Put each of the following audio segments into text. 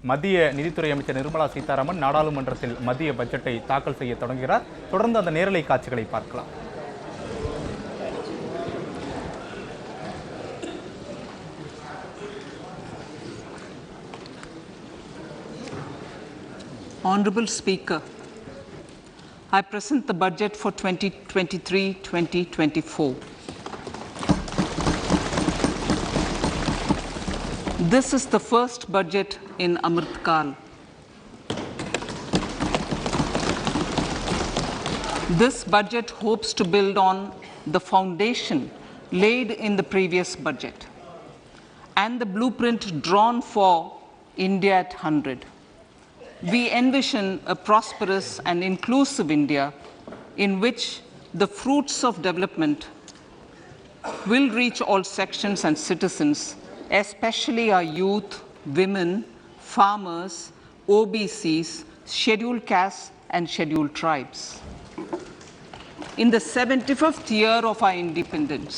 மத்திய நிதித்துறை அமைச்சர் நிர்மலா சீதாராமன் நாடாளுமன்றத்தில் மத்திய பட்ஜெட்டை தாக்கல் செய்ய தொடங்குகிறார். தொடர்ந்து அந்த நேரலை காட்சிகளை பார்க்கலாம். Honorable Speaker, I present the budget for 2023-2024. This is the first budget in Amrit Kal. This budget hopes to build on the foundation laid in the previous budget and the blueprint drawn for India at 100. We envision a prosperous and inclusive India in which the fruits of development will reach all sections and citizens, especially our youth, women, farmers, OBCs, scheduled castes and scheduled tribes. In the 75th year of our independence,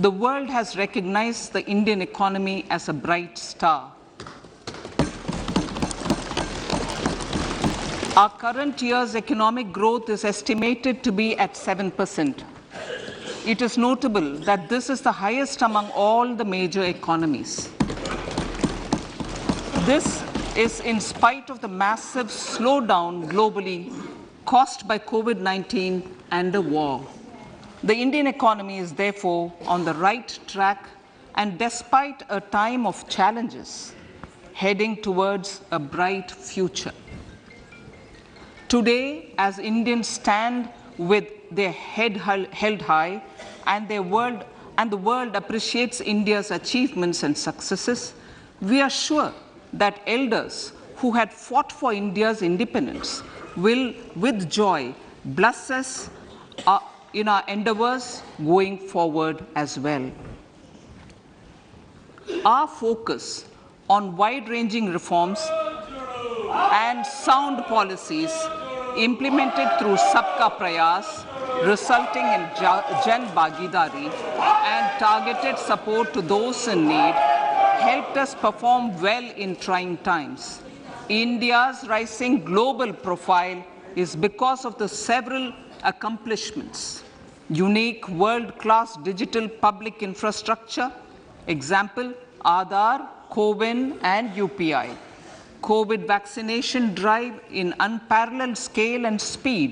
the world has recognized the Indian economy as a bright star. Our current year's economic growth is estimated to be at 7%. It is notable that this is the highest among all the major economies. This is in spite of the massive slowdown globally caused by COVID-19 and the war. The Indian economy is therefore on the right track and despite a time of challenges, heading towards a bright future. Today, as Indians stand with their head held high and the world appreciates India's achievements and successes, we are sure that elders who had fought for India's independence will with joy bless us in our endeavors going forward as well. Our focus on wide-ranging reforms and sound policies implemented through Sabka Prayas, resulting in Jan Bhagidari and targeted support to those in need, helped us perform well in trying times. India's rising global profile is because of the several accomplishments: unique world-class digital public infrastructure, example Aadhaar, CoWIN and UPI, COVID vaccination drive in unparalleled scale and speed,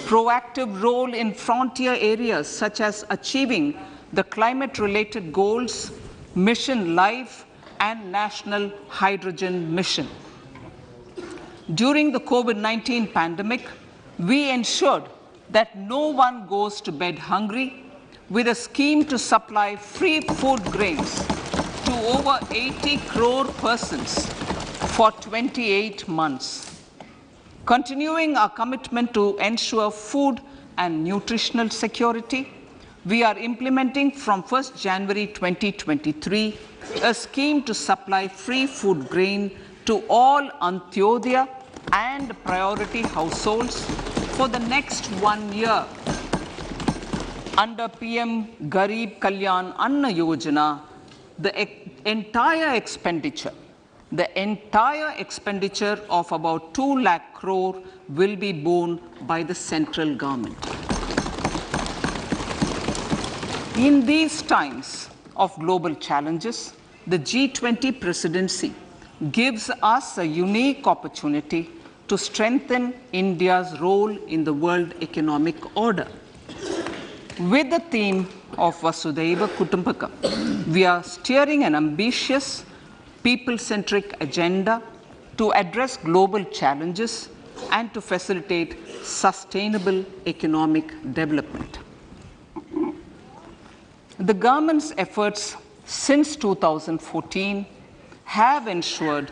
proactive role in frontier areas such as achieving the climate-related goals, Mission Life and National Hydrogen Mission. During the COVID-19 pandemic, we ensured that no one goes to bed hungry with a scheme to supply free food grains to over 80 crore persons for 28 months. Continuing our commitment to ensure food and nutritional security, we are implementing from 1st January 2023 a scheme to supply free food grain to all Antyodaya and priority households for the next 1 year. Under PM Garib Kalyan Anna Yojana, the entire expenditure of about 2 lakh crore will be borne by the central government. In these times of global challenges, the G20 presidency gives us a unique opportunity to strengthen India's role in the world economic order. With the theme of Vasudhaiva Kutumbakam, we are steering an ambitious people-centric agenda to address global challenges and to facilitate sustainable economic development. The government's efforts since 2014 have ensured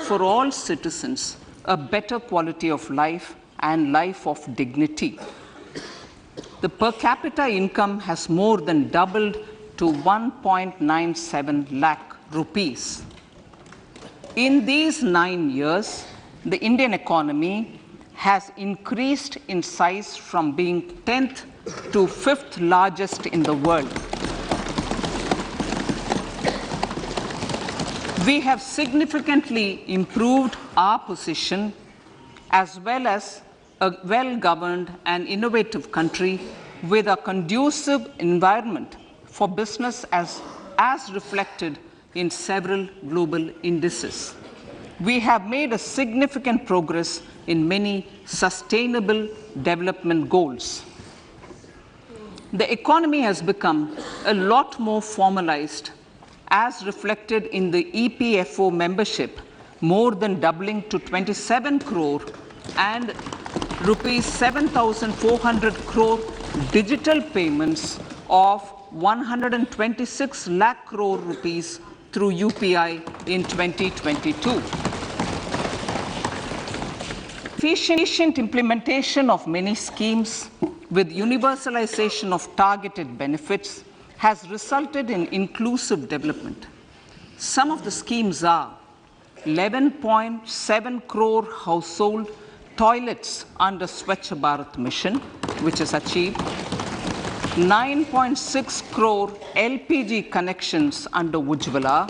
for all citizens a better quality of life and life of dignity. The per capita income has more than doubled to 1.97 lakh rupees. In these 9 years, the Indian economy has increased in size from being 10th to 5th largest in the world. We have significantly improved our position as well as a well-governed and innovative country with a conducive environment for business as reflected in several global indices. We have made a significant progress in many sustainable development goals. The economy has become a lot more formalized as reflected in the EPFO membership, more than doubling to 27 crore and rupees 7,400 crore digital payments of 126 lakh crore rupees through UPI in 2022. Efficient implementation of many schemes with universalization of targeted benefits has resulted in inclusive development. Some of the schemes are 11.7 crore household toilets under Swachh Bharat mission, which is achieved, 9.6 crore LPG connections under Ujjwala,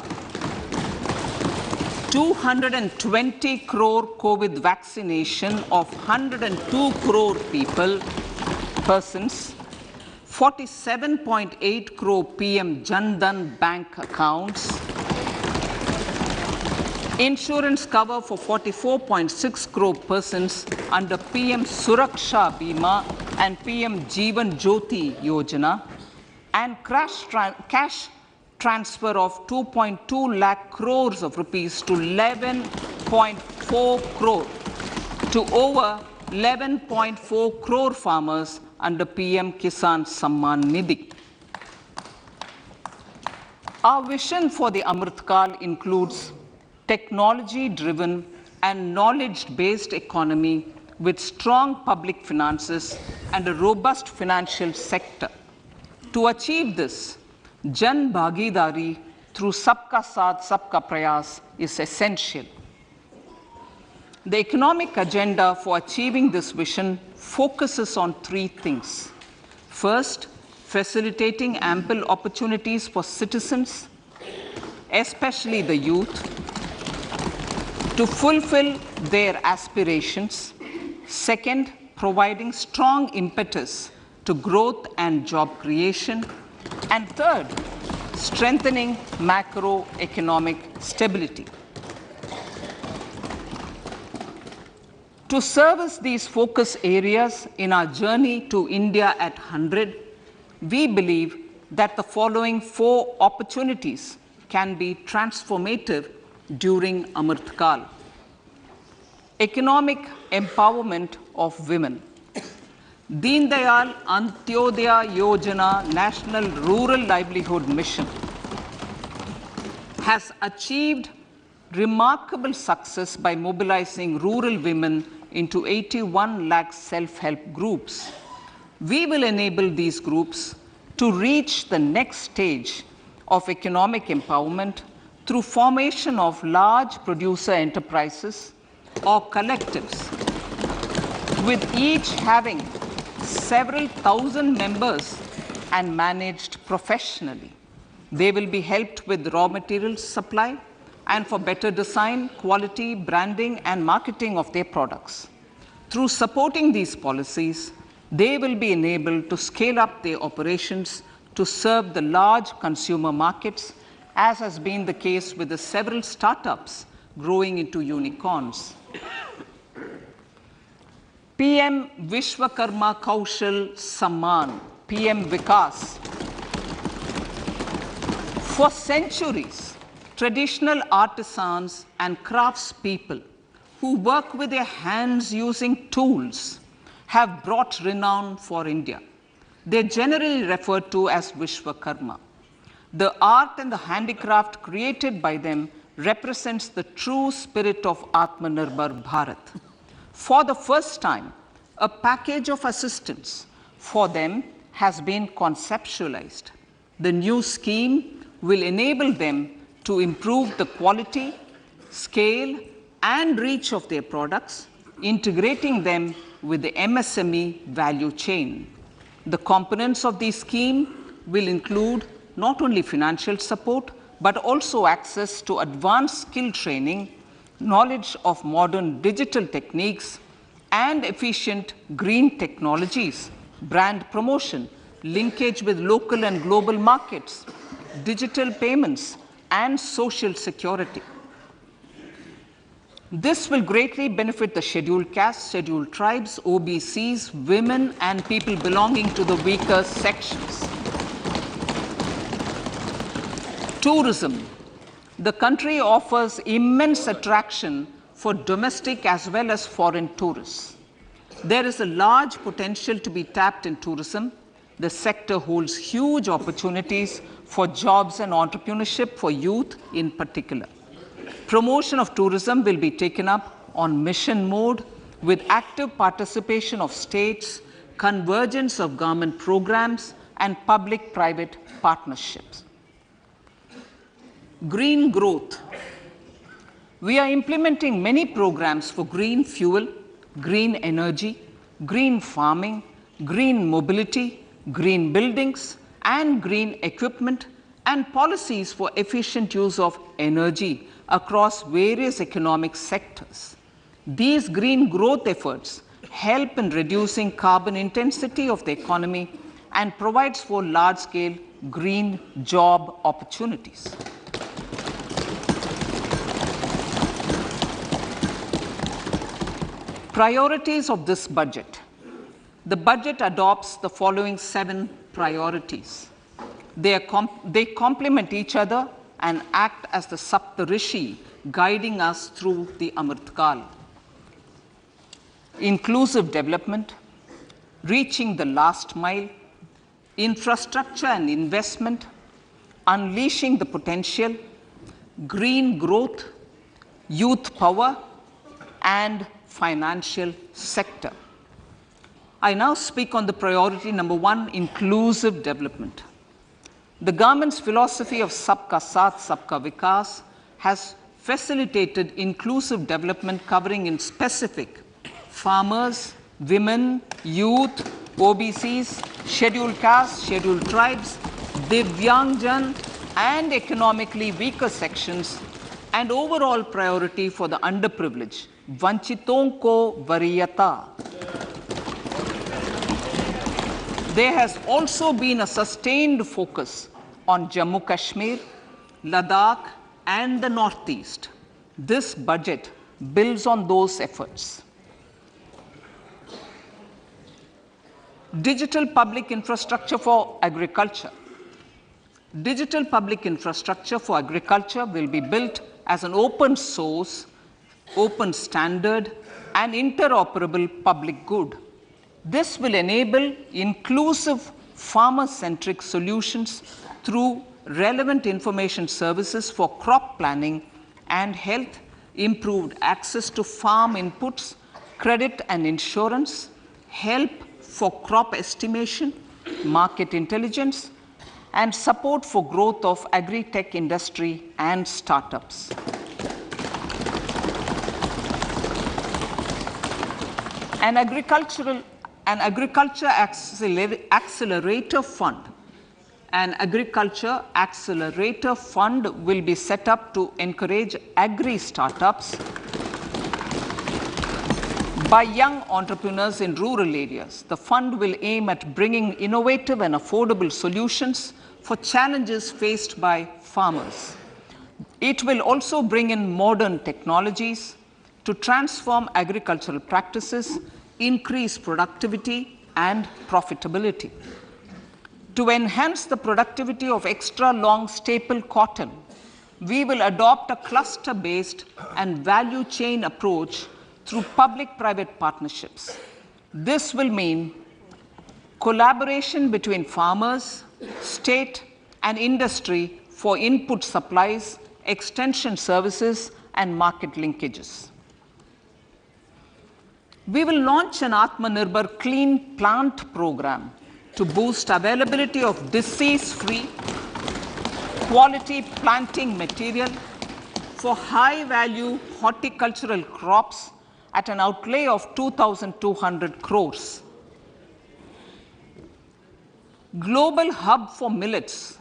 220 crore COVID vaccination of 102 crore persons, 47.8 crore PM Jan Dhan bank accounts, insurance cover for 44.6 crore persons under PM Suraksha Bima and PM Jeevan Jyoti Yojana, and cash transfer of 2.2 lakh crores of rupees to 11.4 crore to over 11.4 crore farmers under PM Kisan Samman Nidhi. Our vision for the Amrit Kal includes technology-driven and knowledge-based economy with strong public finances and a robust financial sector. To achieve this, Jan Bhagidari through Sabka Saath, Sabka Prayas is essential. The economic agenda for achieving this vision focuses on three things. First, facilitating ample opportunities for citizens, especially the youth, to fulfill their aspirations. Second, providing strong impetus to growth and job creation. And third, strengthening macroeconomic stability. To service these focus areas in our journey to India at 100, we believe that the following four opportunities can be transformative during Amrit Kal. Economic empowerment of women. Deen Dayal Antyodaya Yojana National Rural Livelihood Mission has achieved remarkable success by mobilizing rural women into 81 lakh self-help groups. We will enable these groups to reach the next stage of economic empowerment through formation of large producer enterprises or collectives, with each having several thousand members and managed professionally. They will be helped with raw materials supply and for better design, quality, branding, and marketing of their products. Through supporting these policies, they will be enabled to scale up their operations to serve the large consumer markets, as has been the case with the several startups growing into unicorns. PM Vishwakarma Kaushal Samman, PM Vikas. For centuries, traditional artisans and craftspeople who work with their hands using tools have brought renown for India. They're generally referred to as Vishwakarma. The art and the handicraft created by them represents the true spirit of Atmanirbhar Bharat. For the first time, a package of assistance for them has been conceptualized. The new scheme will enable them to improve the quality, scale, and reach of their products, integrating them with the MSME value chain. The components of this scheme will include not only financial support, but also access to advanced skill training, knowledge of modern digital techniques, and efficient green technologies, brand promotion, linkage with local and global markets, digital payments, and social security. This will greatly benefit the scheduled castes, scheduled tribes, OBCs, women, and people belonging to the weaker sections. Tourism. The country offers immense attraction for domestic as well as foreign tourists. There is a large potential to be tapped in tourism. The sector holds huge opportunities for jobs and entrepreneurship for youth in particular. Promotion of tourism will be taken up on mission mode with active participation of states, convergence of government programs, and public-private partnerships. Green growth. We are implementing many programs for green fuel, green energy, green farming, green mobility, green buildings, and green equipment, and policies for efficient use of energy across various economic sectors. These green growth efforts help in reducing carbon intensity of the economy and provides for large-scale green job opportunities. Priorities of this budget. The budget adopts the following 7 priorities. They complement each other and act as the Saptarishi guiding us through the Amritkal. Inclusive development, reaching the last mile, infrastructure and investment, unleashing the potential, green growth, youth power, and financial sector. I now speak on the priority number 1, inclusive development. The government's philosophy of Sabka Saath, Sabka Vikas has facilitated inclusive development covering in specific farmers, women, youth, OBCs, scheduled castes, scheduled tribes, Divyangjan, and economically weaker sections, and overall priority for the underprivileged, Vanchiton ko Variyata. There has also been a sustained focus on Jammu Kashmir, Ladakh, and the Northeast. This budget builds on those efforts. Digital public infrastructure for agriculture. Digital public infrastructure for agriculture will be built as an open source, open standard, and interoperable public good. This will enable inclusive farmer-centric solutions through relevant information services for crop planning and health, improved access to farm inputs, credit and insurance, help for crop estimation, market intelligence, and support for growth of agri-tech industry and startups. An agriculture accelerator fund. An agriculture accelerator fund will be set up to encourage agri startups by young entrepreneurs in rural areas. The fund will aim at bringing innovative and affordable solutions for challenges faced by farmers. It will also bring in modern technologies to transform agricultural practices, increase productivity and profitability. To enhance the productivity of extra long staple cotton, we will adopt a cluster-based and value chain approach through public-private partnerships. This will mean collaboration between farmers, state, and industry for input supplies, extension services, and market linkages. We will launch an Atmanirbhar Clean Plant program to boost availability of disease-free, quality planting material for high-value horticultural crops at an outlay of 2,200 crores. Global hub for millets.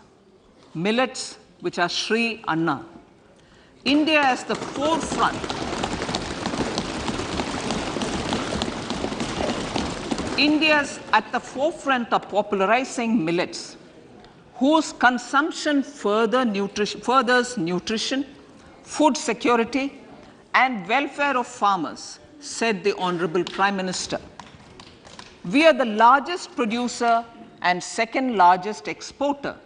Millets which are Shri Anna. India is the forefront. India is at the forefront of popularizing millets, whose consumption furthers nutrition, food security, and welfare of farmers, said the Honorable Prime Minister. We are the largest producer and second largest exporter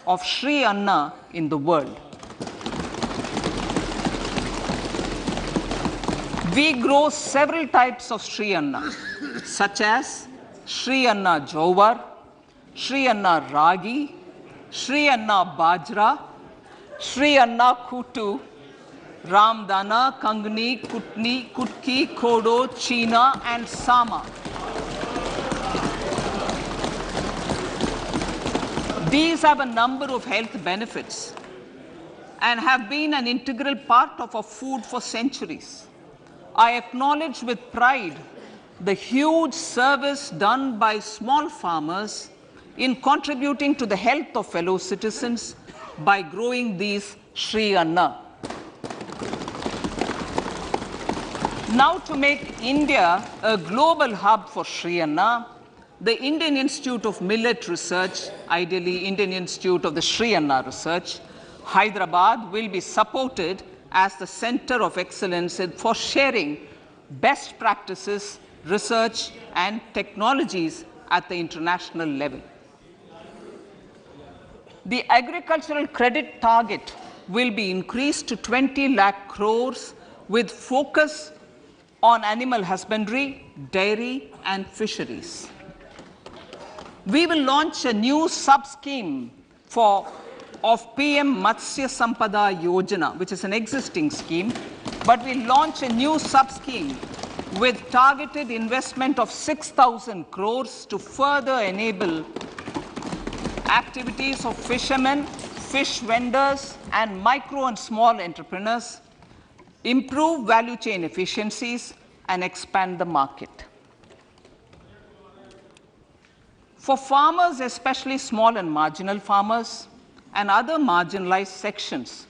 of Shri Anna in the world. We grow several types of Shri Anna, such as Shri Anna Jowar, Shri Anna Ragi, Shri Anna Bajra, Shri Anna Kutu, Ramdana, Kangni, Kutni, Kutki, Kodo, China, and Sama. These have a number of health benefits and have been an integral part of our food for centuries. I acknowledge with pride the huge service done by small farmers in contributing to the health of fellow citizens by growing these Shri Anna. Now, to make India a global hub for Shri Anna, the Indian Institute of Millet Research, ideally Indian Institute of the Shri Anna Research, Hyderabad, will be supported as the center of excellence for sharing best practices, research, and technologies at the international level. The agricultural credit target will be increased to 20 lakh crores with focus on animal husbandry, dairy, and fisheries. We will launch a new sub-scheme of PM Matsya Sampada Yojana, which is an existing scheme, but we launch a new sub-scheme with targeted investment of 6,000 crores to further enable activities of fishermen, fish vendors, and micro and small entrepreneurs, improve value chain efficiencies, and expand the market. For farmers, especially small and marginal farmers and other marginalized sections,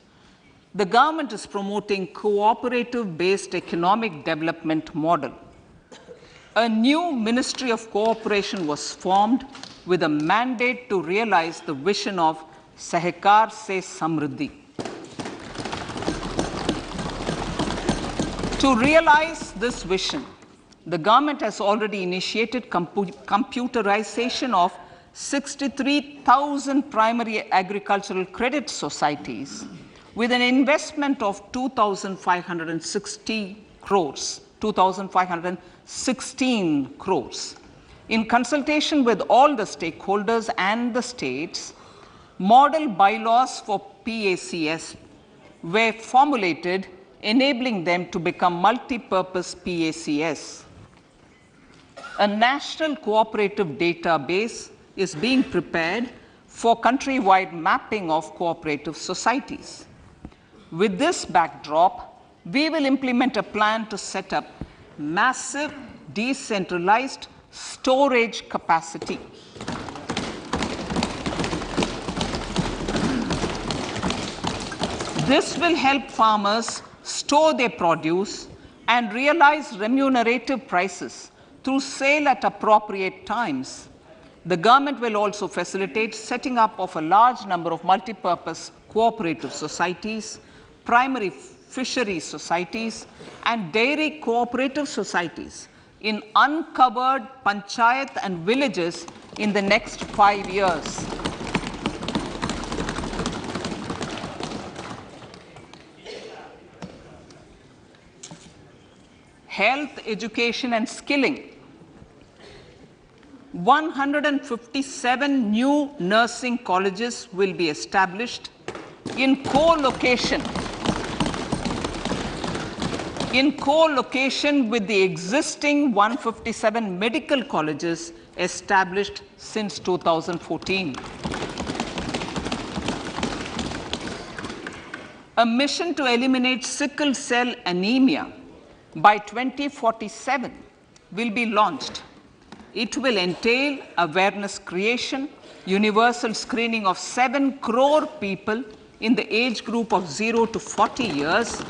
the government is promoting cooperative-based economic development model. A new Ministry of Cooperation was formed with a mandate to realize the vision of Sahakar Se Samriddhi. To realize this vision, the government has already initiated computerization of 63,000 primary agricultural credit societies with an investment of 2,516 crores. In consultation with all the stakeholders and the states, model bylaws for PACS were formulated, enabling them to become multi-purpose PACS. A national cooperative database is being prepared for countrywide mapping of cooperative societies. With this backdrop, we will implement a plan to set up massive decentralized storage capacity. This will help farmers store their produce and realize remunerative prices through sale at appropriate times. The government will also facilitate setting up of a large number of multi-purpose cooperative societies, primary fisheries societies, and dairy cooperative societies in uncovered panchayat and villages in the next 5 years. Health, education, and skilling. 157 new nursing colleges will be established in co-location with the existing 157 medical colleges established since 2014. A mission to eliminate sickle cell anemia by 2047 will be launched. It will entail awareness creation, universal screening of 7 crore people in the age group of 0 to 40 years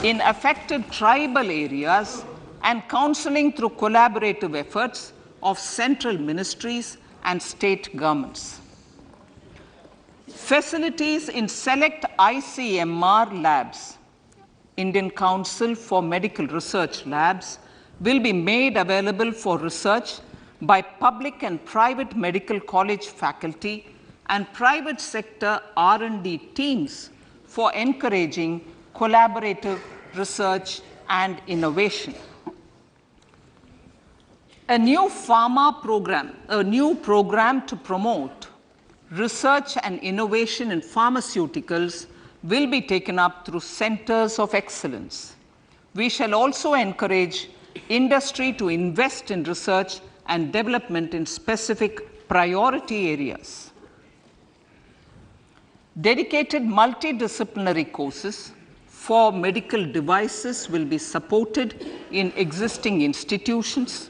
in affected tribal areas and counseling through collaborative efforts of central ministries and state governments. Facilities in select ICMR labs, Indian Council for Medical Research labs, will be made available for research by public and private medical college faculty and private sector R&D teams for encouraging collaborative research and innovation. A new program to promote research and innovation in pharmaceuticals will be taken up through centers of excellence. We shall also encourage industry to invest in research and development in specific priority areas. Dedicated multidisciplinary courses for medical devices will be supported in existing institutions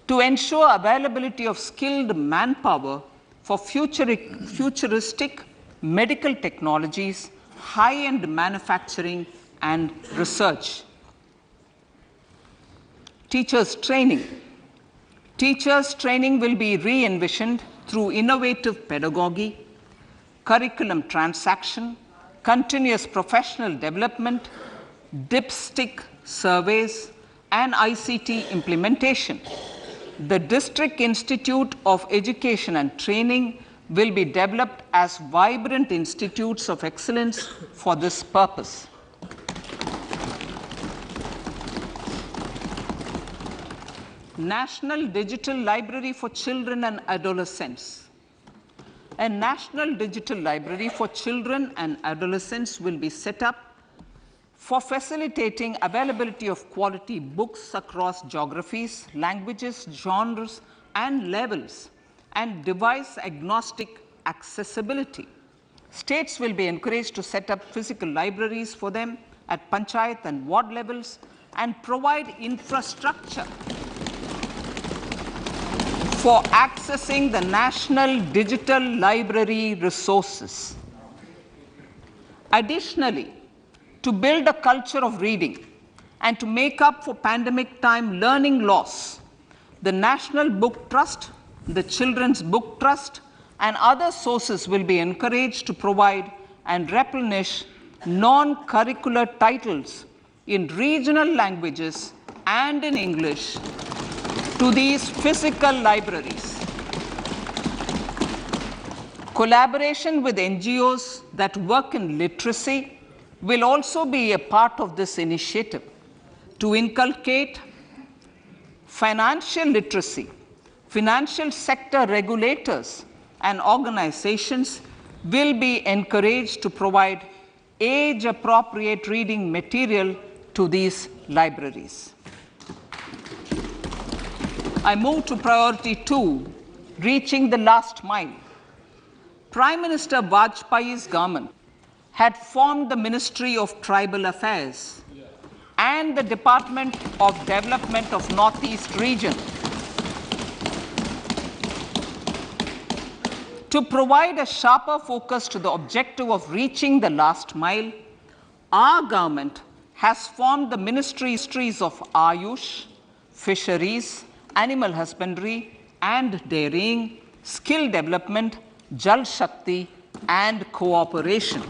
to ensure availability of skilled manpower for futuristic medical technologies, high-end manufacturing, and research. Teachers' training. Teachers' training will be re-envisioned through innovative pedagogy, curriculum transaction, continuous professional development, dipstick surveys, and ICT implementation. The District Institute of Education and Training will be developed as vibrant institutes of excellence for this purpose. National Digital Library for Children and Adolescents. A National Digital Library for Children and Adolescents will be set up for facilitating availability of quality books across geographies, languages, genres, and levels, and device-agnostic accessibility. States will be encouraged to set up physical libraries for them at panchayat and ward levels and provide infrastructure for accessing the national digital library resources. Additionally, to build a culture of reading and to make up for pandemic time learning loss, the National Book Trust, the Children's Book Trust, and other sources will be encouraged to provide and replenish non-curricular titles in regional languages and in English to these physical libraries. Collaboration with NGOs that work in literacy will also be a part of this initiative to inculcate financial literacy. Financial sector regulators and organizations will be encouraged to provide age-appropriate reading material to these libraries. I move to priority 2, reaching the last mile. Prime Minister Vajpayee's government had formed the Ministry of Tribal Affairs and the Department of Development of Northeast Region to provide a sharper focus to the objective of reaching the last mile. Our government has formed the ministries of Ayush, Fisheries, Animal Husbandry and Dairying, Skill Development, Jal Shakti, and Cooperation.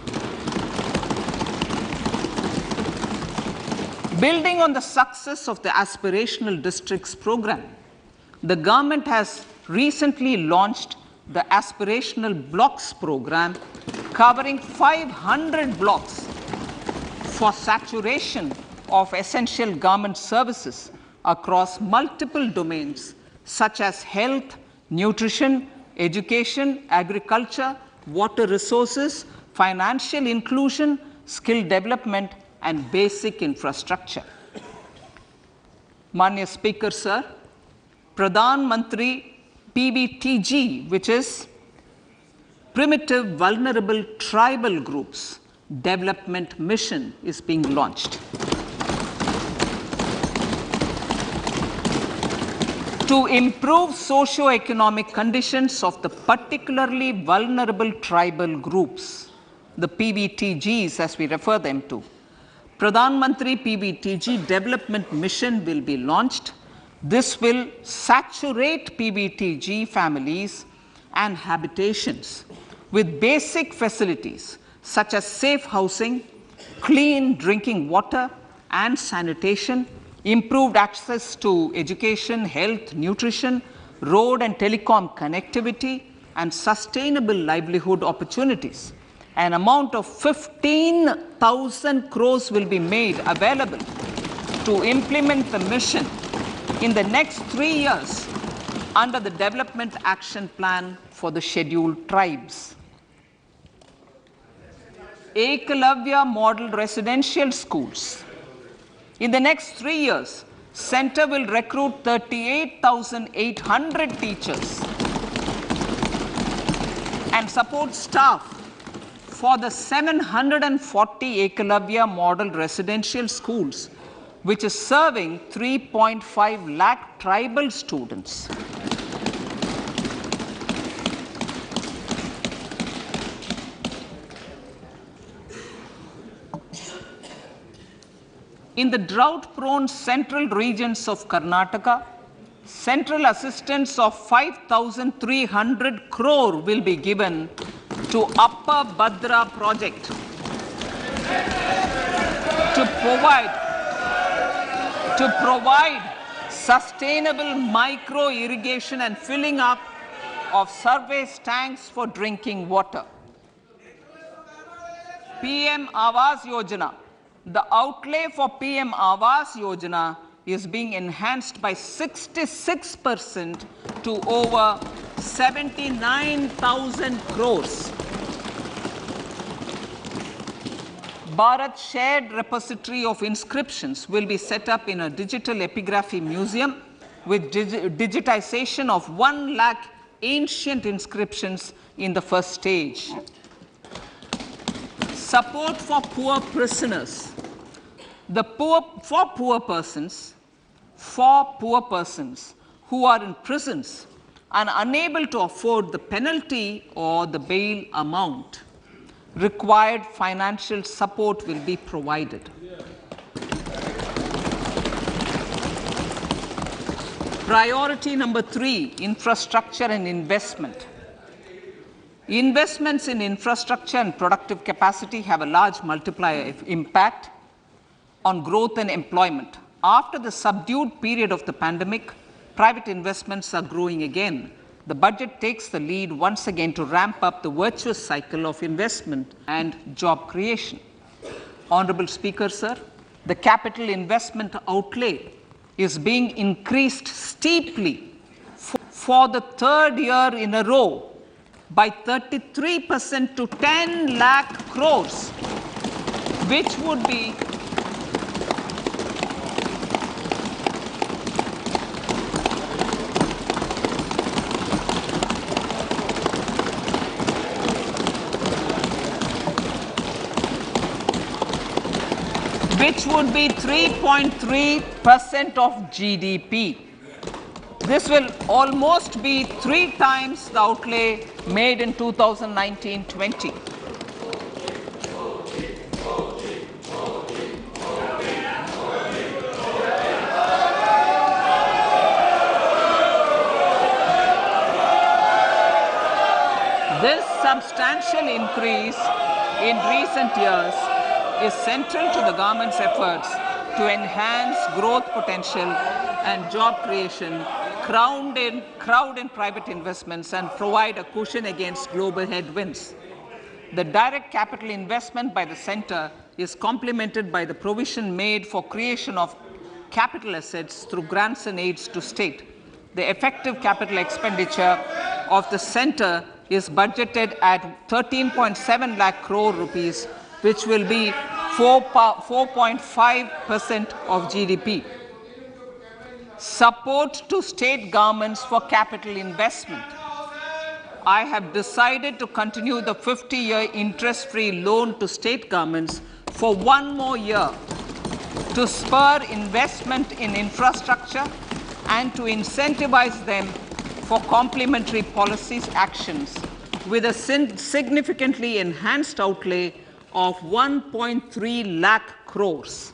Building on the success of the Aspirational Districts program, the government has recently launched the Aspirational Blocks program, covering 500 blocks for saturation of essential government services across multiple domains such as health, nutrition, education, agriculture, water resources, financial inclusion, skill development, and basic infrastructure. Manya Speaker, Sir, Pradhan Mantri PVTG, which is Primitive Vulnerable Tribal Groups Development Mission, is being launched. to improve socio-economic conditions of the particularly vulnerable tribal groups, the PBTGs as we refer them to. Pradhan Mantri PBTG Development Mission will be launched. This will saturate PBTG families and habitations with basic facilities such as safe housing, clean drinking water and sanitation, improved access to education, health, nutrition, road and telecom connectivity, and sustainable livelihood opportunities. An amount of 15,000 crores will be made available to implement the mission in the next 3 years under the Development Action Plan for the Scheduled Tribes. Ekalavya Model Residential Schools. In the next 3 years, Center will recruit 38,800 teachers and support staff for the 740 Ekalavya Model Residential Schools, which is serving 3.5 lakh tribal students. In the drought-prone central regions of Karnataka, central assistance of 5,300 crore will be given to Upper Bhadra project to provide sustainable micro irrigation and filling up of surface tanks for drinking water. PM Avas Yojana. The outlay for PM Avas Yojana is being enhanced by 66% to over 79,000 crores. Bharat Shared Repository of Inscriptions will be set up in a digital epigraphy museum with digitization of 1 lakh ancient inscriptions in the first stage. Support for poor prisoners. For poor persons who are in prisons and unable to afford the penalty or the bail amount, required financial support will be provided. Priority number 3, infrastructure and investment. Investments in infrastructure and productive capacity have a large multiplier impact on growth and employment. After the subdued period of the pandemic, private investments are growing again. The budget takes the lead once again to ramp up the virtuous cycle of investment and job creation. Honorable Speaker, sir, the capital investment outlay is being increased steeply for the 3rd year in a row by 33% to 10 lakh crores, which would be which would be 3.3% of GDP. This will almost be 3 times the outlay made in 2019-20. This substantial increase in recent years is central to the government's efforts to enhance growth potential and job creation, crowd in private investments, and provide a cushion against global headwinds. The direct capital investment by the center is complemented by the provision made for creation of capital assets through grants and aids to state. The effective capital expenditure of the center is budgeted at 13.7 lakh crore rupees, which will be 4.5% of GDP. Support to state governments for capital investment. I have decided to continue the 50-year interest-free loan to state governments for 1 more year to spur investment in infrastructure and to incentivize them for complementary policies actions with a significantly enhanced outlay of 1.3 lakh crores.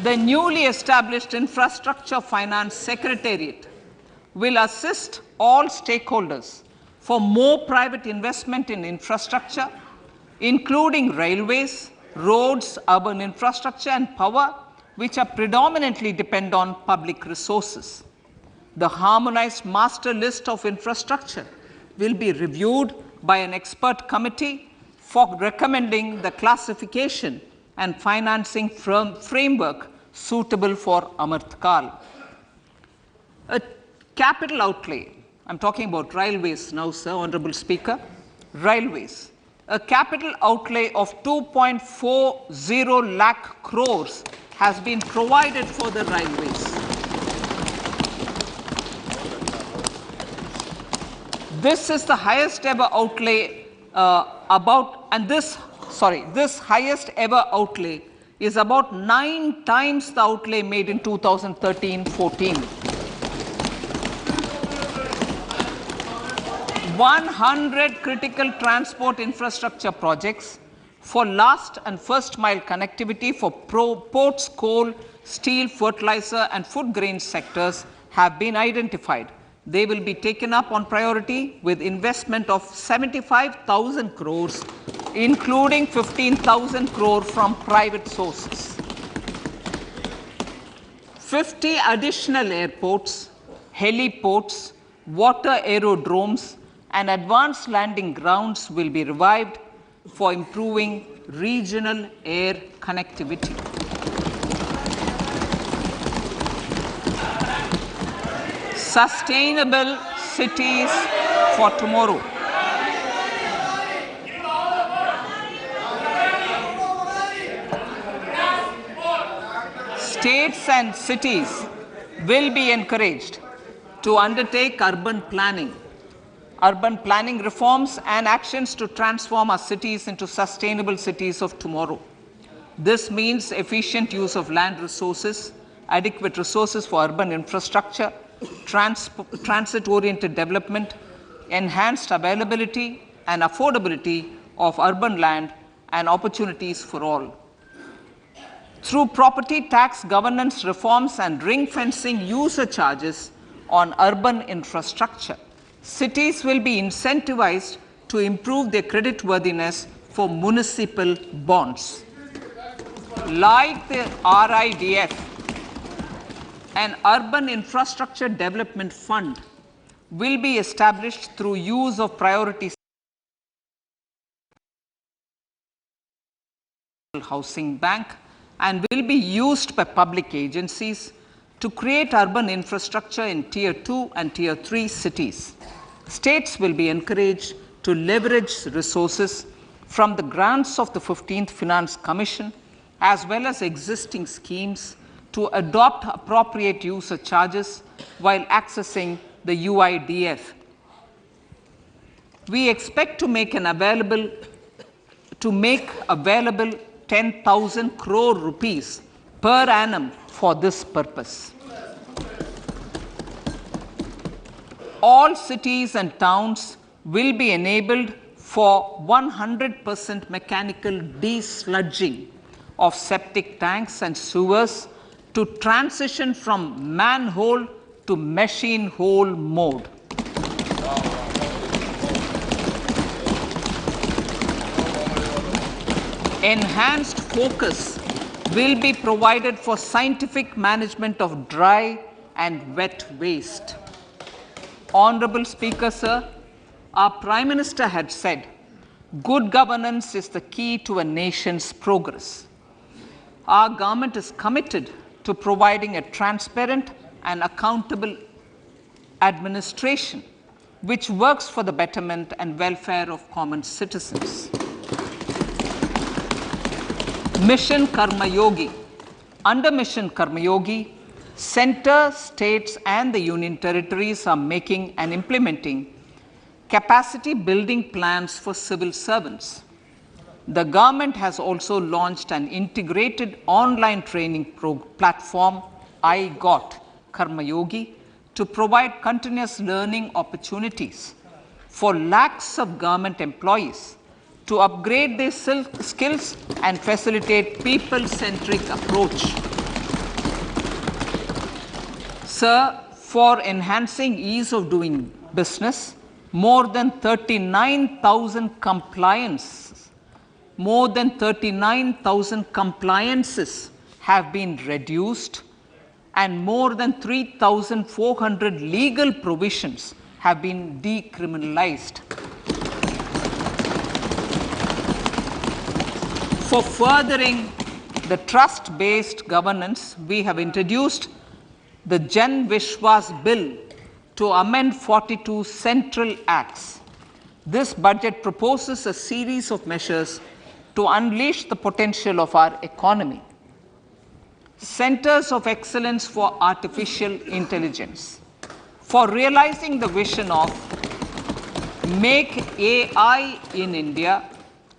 The newly established Infrastructure Finance Secretariat will assist all stakeholders for more private investment in infrastructure, including railways, roads, urban infrastructure, and power, which are predominantly depend on public resources. The harmonized master list of infrastructure will be reviewed by an expert committee for recommending the classification and financing framework suitable for Amrit Kal. A capital outlay, I'm talking about railways now, sir, Honorable Speaker, railways. A capital outlay of 2.40 lakh crores has been provided for the railways. This is the highest ever outlay this highest ever outlay is about 9 times the outlay made in 2013-14. 100 critical transport infrastructure projects for last and first mile connectivity for ports, coal, steel, fertilizer and food grain sectors have been identified. They will be taken up on priority with investment of 75,000 crores, including 15,000 crore from private sources. 50 additional airports, heliports, water aerodromes, and advanced landing grounds will be revived for improving regional air connectivity. Sustainable cities for tomorrow. States and cities will be encouraged to undertake urban planning reforms and actions to transform our cities into sustainable cities of tomorrow. This means efficient use of land resources, adequate resources for urban infrastructure, transit-oriented development, enhanced availability and affordability of urban land and opportunities for all. Through property tax governance reforms and ring-fencing user charges on urban infrastructure, cities will be incentivized to improve their creditworthiness for municipal bonds. Like the RIDF, an urban infrastructure development fund will be established through use of priority housing bank and will be used by public agencies to create urban infrastructure in Tier 2 and Tier 3 cities. States will be encouraged to leverage resources from the grants of the 15th Finance Commission as well as existing schemes to adopt appropriate user charges while accessing the UIDF. We expect to make available 10,000 crore rupees per annum for this purpose. All cities and towns will be enabled for 100% mechanical desludging of septic tanks and sewers to transition from manhole to machine hole mode. Enhanced focus will be provided for scientific management of dry and wet waste. Honorable Speaker, sir, our Prime Minister had said, good governance is the key to a nation's progress. Our government is committed to providing a transparent and accountable administration which works for the betterment and welfare of common citizens. Mission Karma Yogi. Under Mission Karma Yogi, center, states and the union territories are making and implementing capacity building plans for civil servants. The government has also launched an integrated online training platform, I Got Karma Yogi, to provide continuous learning opportunities for lakhs of government employees to upgrade their skills and facilitate people-centric approach. Sir, for enhancing ease of doing business, more than 39,000 compliances have been reduced and more than 3,400 legal provisions have been decriminalized. For furthering the trust-based governance, we have introduced the Jan Vishwas Bill to amend 42 central acts. This budget proposes a series of measures to unleash the potential of our economy. Centers of Excellence for Artificial Intelligence. For realizing the vision of Make AI in India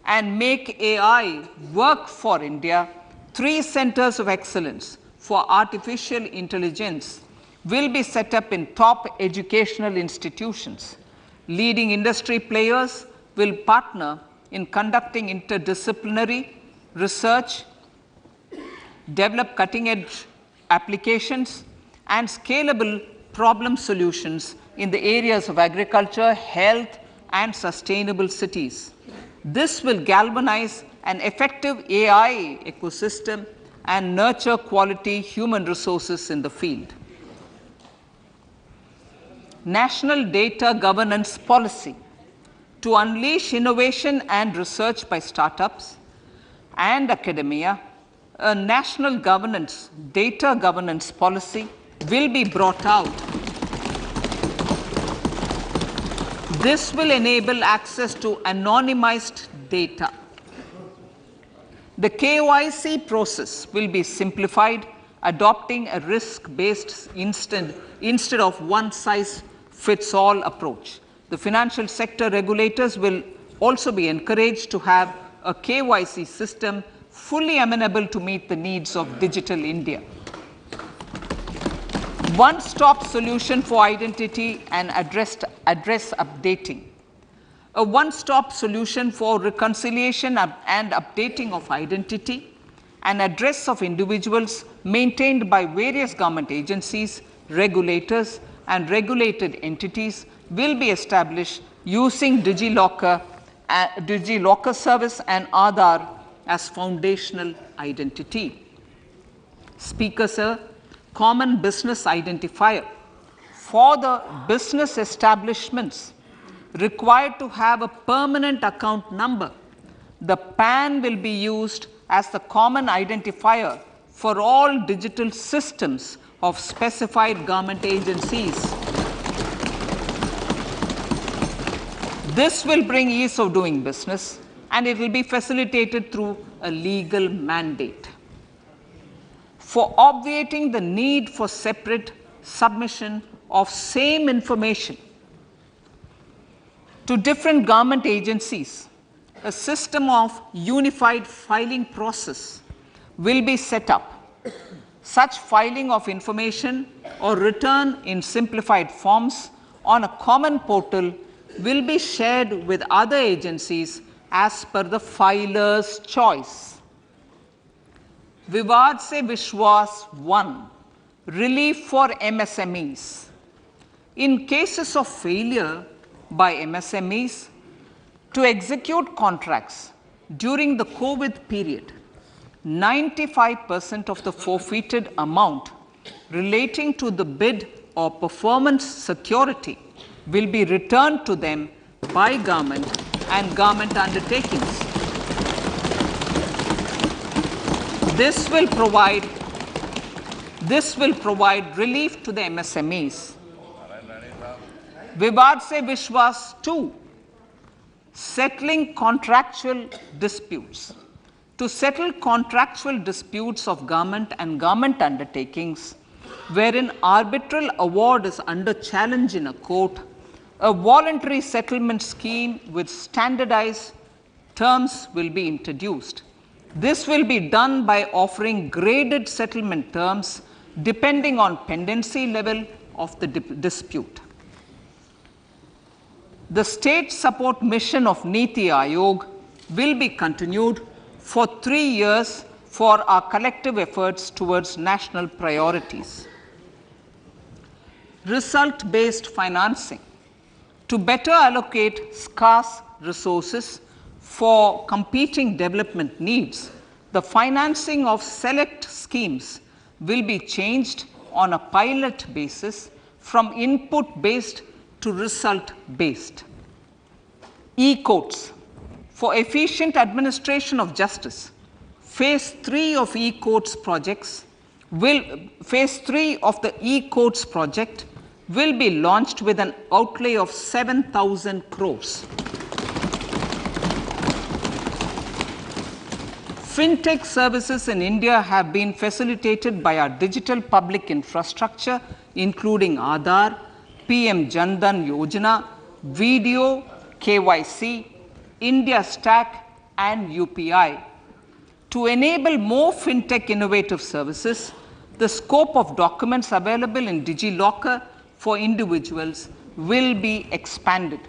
and Make AI Work for India, 3 centers of excellence for artificial intelligence will be set up in top educational institutions. Leading industry players will partner in conducting interdisciplinary research, develop cutting-edge applications, and scalable problem solutions in the areas of agriculture, health, and sustainable cities. This will galvanize an effective AI ecosystem and nurture quality human resources in the field. National Data Governance Policy to unleash innovation and research by startups and academia. A national data governance policy will be brought out. This will enable access to anonymized data. The KYC process will be simplified, adopting a risk-based instead of one-size-fits-all approach. The financial sector regulators will also be encouraged to have a KYC system fully amenable to meet the needs of digital India. One-stop solution for identity and address updating. A one-stop solution for reconciliation and updating of identity and address of individuals maintained by various government agencies, regulators, and regulated entities will be established using DigiLocker service and Aadhaar as foundational identity. Speaker, sir, common business identifier. For the business establishments required to have a permanent account number, the PAN will be used as the common identifier for all digital systems of specified government agencies. This will bring ease of doing business, and it will be facilitated through a legal mandate. For obviating the need for separate submission of same information to different government agencies, a system of unified filing process will be set up. Such filing of information or return in simplified forms on a common portal will be shared with other agencies as per the filer's choice. Vivad se Vishwas 1, relief for MSMEs. In cases of failure by MSMEs to execute contracts during the COVID period, 95% of the forfeited amount relating to the bid or performance security will be returned to them by government and government undertakings. This will provide relief to the MSMEs. Vivad se Vishwas 2, settling contractual disputes. To settle contractual disputes of government and government undertakings, wherein arbitral award is under challenge in a court, a voluntary settlement scheme with standardized terms will be introduced. This will be done by offering graded settlement terms depending on pendency level of the dispute. The state support mission of Niti Aayog will be continued for 3 years for our collective efforts towards national priorities. Result-based financing. To better allocate scarce resources for competing development needs, the financing of select schemes will be changed on a pilot basis from input-based to result-based. E-courts. For efficient administration of justice, Phase 3 of e-courts projects Phase 3 of the e-courts project will be launched with an outlay of 7,000 crores. Fintech services in India have been facilitated by our digital public infrastructure, including Aadhaar, PM Jan Dhan Yojana, Video, KYC, India Stack, and UPI. To enable more fintech innovative services, the scope of documents available in DigiLocker for individuals will be expanded.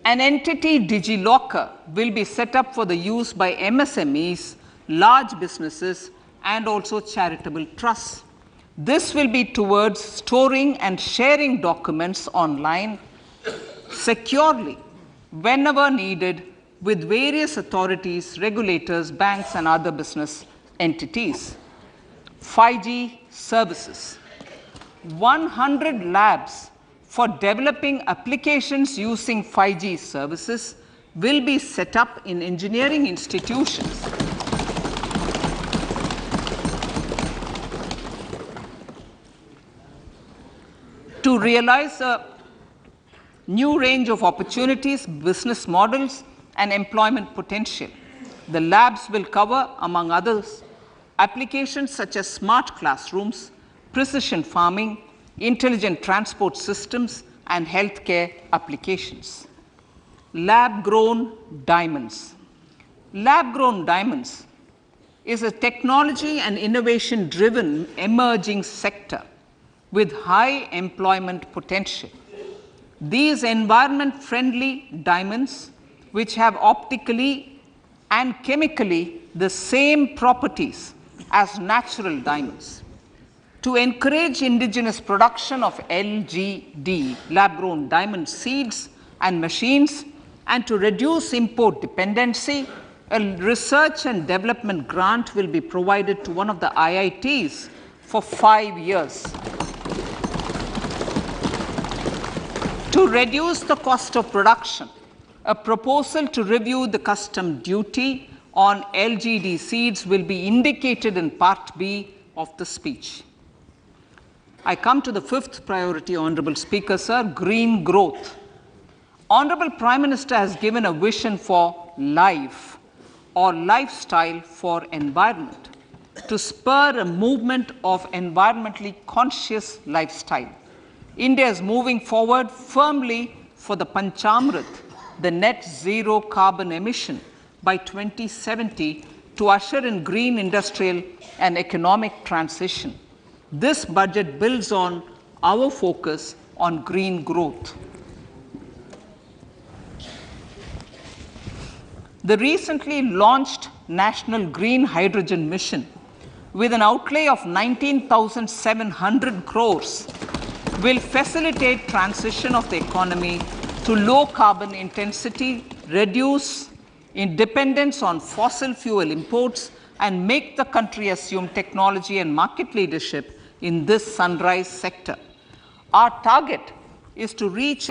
An entity DigiLocker will be set up for the use by MSMEs, large businesses, and also charitable trusts. This will be towards storing and sharing documents online securely whenever needed with various authorities, regulators, banks, and other business entities. 5G services. 100 labs for developing applications using 5G services will be set up in engineering institutions. To realize a new range of opportunities, business models, and employment potential, the labs will cover, among others, applications such as smart classrooms, precision farming, intelligent transport systems, and healthcare applications. Lab-grown diamonds. Lab-grown diamonds is a technology and innovation-driven emerging sector with high employment potential. These environment-friendly diamonds, which have optically and chemically the same properties as natural diamonds. To encourage indigenous production of LGD, lab-grown diamond seeds and machines, and to reduce import dependency, a research and development grant will be provided to one of the IITs for 5 years. To reduce the cost of production, a proposal to review the custom duty on LGD seeds will be indicated in Part B of the speech. I come to the fifth priority, Honorable Speaker, sir, green growth. Honorable Prime Minister has given a vision for life or lifestyle for environment to spur a movement of environmentally conscious lifestyle. India is moving forward firmly for the Panchamrit, the net zero carbon emission by 2070 to usher in green industrial and economic transition. This budget builds on our focus on green growth. The recently launched National Green Hydrogen Mission, with an outlay of 19,700 crores, will facilitate transition of the economy to low carbon intensity, reduce dependence on fossil fuel imports, and make the country assume technology and market leadership in this sunrise sector. Our target is to reach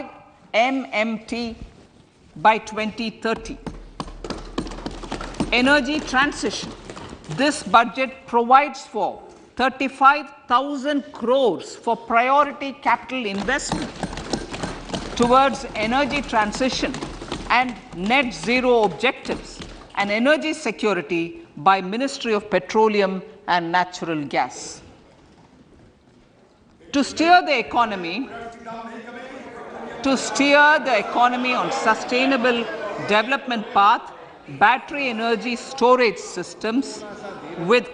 MMT by 2030. Energy transition. This budget provides for 35,000 crores for priority capital investment towards energy transition and net zero objectives and energy security by Ministry of Petroleum and Natural Gas. To steer the economy on sustainable development path, battery energy storage systems with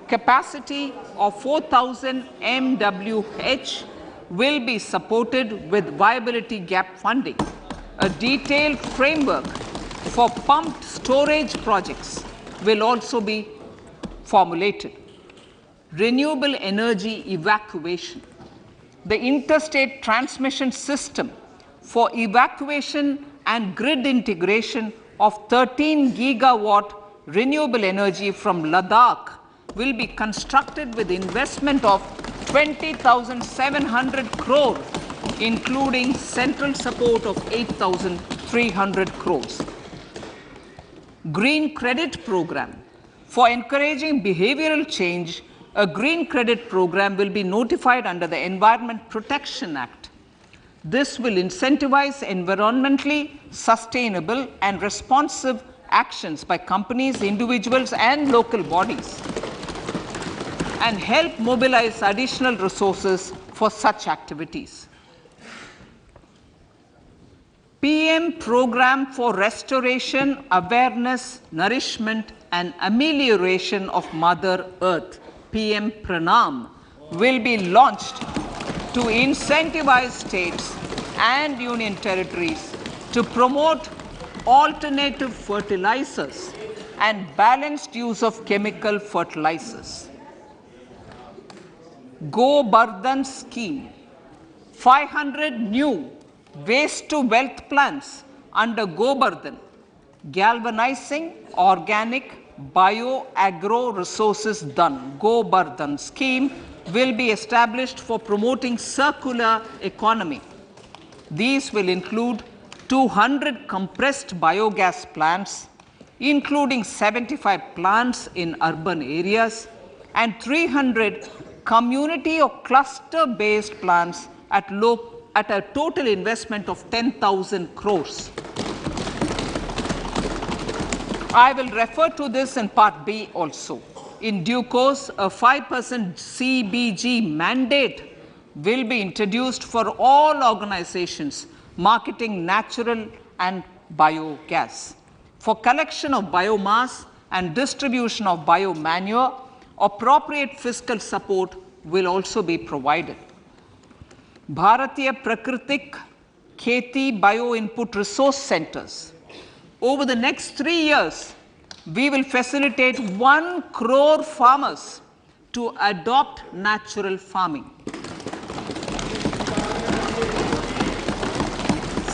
capacity of 4,000 MWH will be supported with viability gap funding. A detailed framework for pumped storage projects will also be formulated. Renewable energy evacuation. The interstate transmission system for evacuation and grid integration of 13 gigawatt renewable energy from Ladakh will be constructed with investment of 20,700 crore, including central support of 8,300 crores. Green credit program. For encouraging behavioral change, a green credit program will be notified under the Environment Protection Act. This will incentivize environmentally sustainable and responsive actions by companies, individuals, and local bodies, and help mobilize additional resources for such activities. PM Program for Restoration, Awareness, Nourishment, and Amelioration of Mother Earth, PM Pranam, will be launched to incentivize states and union territories to promote alternative fertilizers and balanced use of chemical fertilizers. Go Bardhan scheme. 500 new waste to wealth plants under Go Bardhan, galvanizing organic bio-agro resources done. Go Bardhan scheme will be established for promoting circular economy. These will include 200 compressed biogas plants, including 75 plants in urban areas, and 300 community or cluster-based plants at a total investment of 10,000 crores. I will refer to this in part B also. In due course, a 5% CBG mandate will be introduced for all organizations marketing natural and biogas. For collection of biomass and distribution of biomanure, appropriate fiscal support will also be provided. Bharatiya Prakritik Kheti Bio Input Resource Centers. Over the next 3 years, we will facilitate 1 crore farmers to adopt natural farming.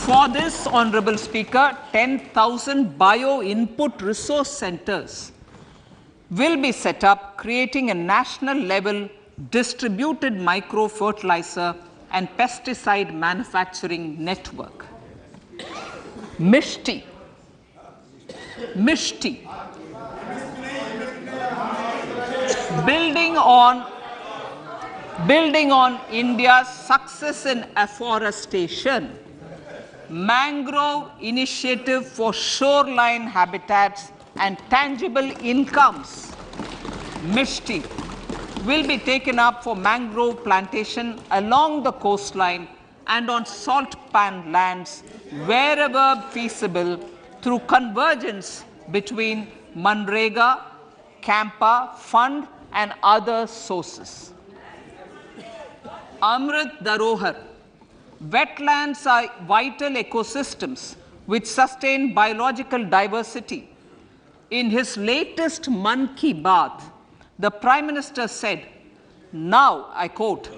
For this, Honorable Speaker, 10,000 bio input resource centers will be set up, creating a national level distributed micro fertilizer and pesticide manufacturing network. Mishti. Building on India's success in afforestation, mangrove initiative for shoreline habitats and tangible incomes, Mishti, will be taken up for mangrove plantation along the coastline and on salt pan lands wherever feasible through convergence between Manrega, Campa, Fund and other sources. Amrit Dharohar. Wetlands are vital ecosystems which sustain biological diversity. In his latest Man Ki Baat, the Prime Minister said, now, I quote,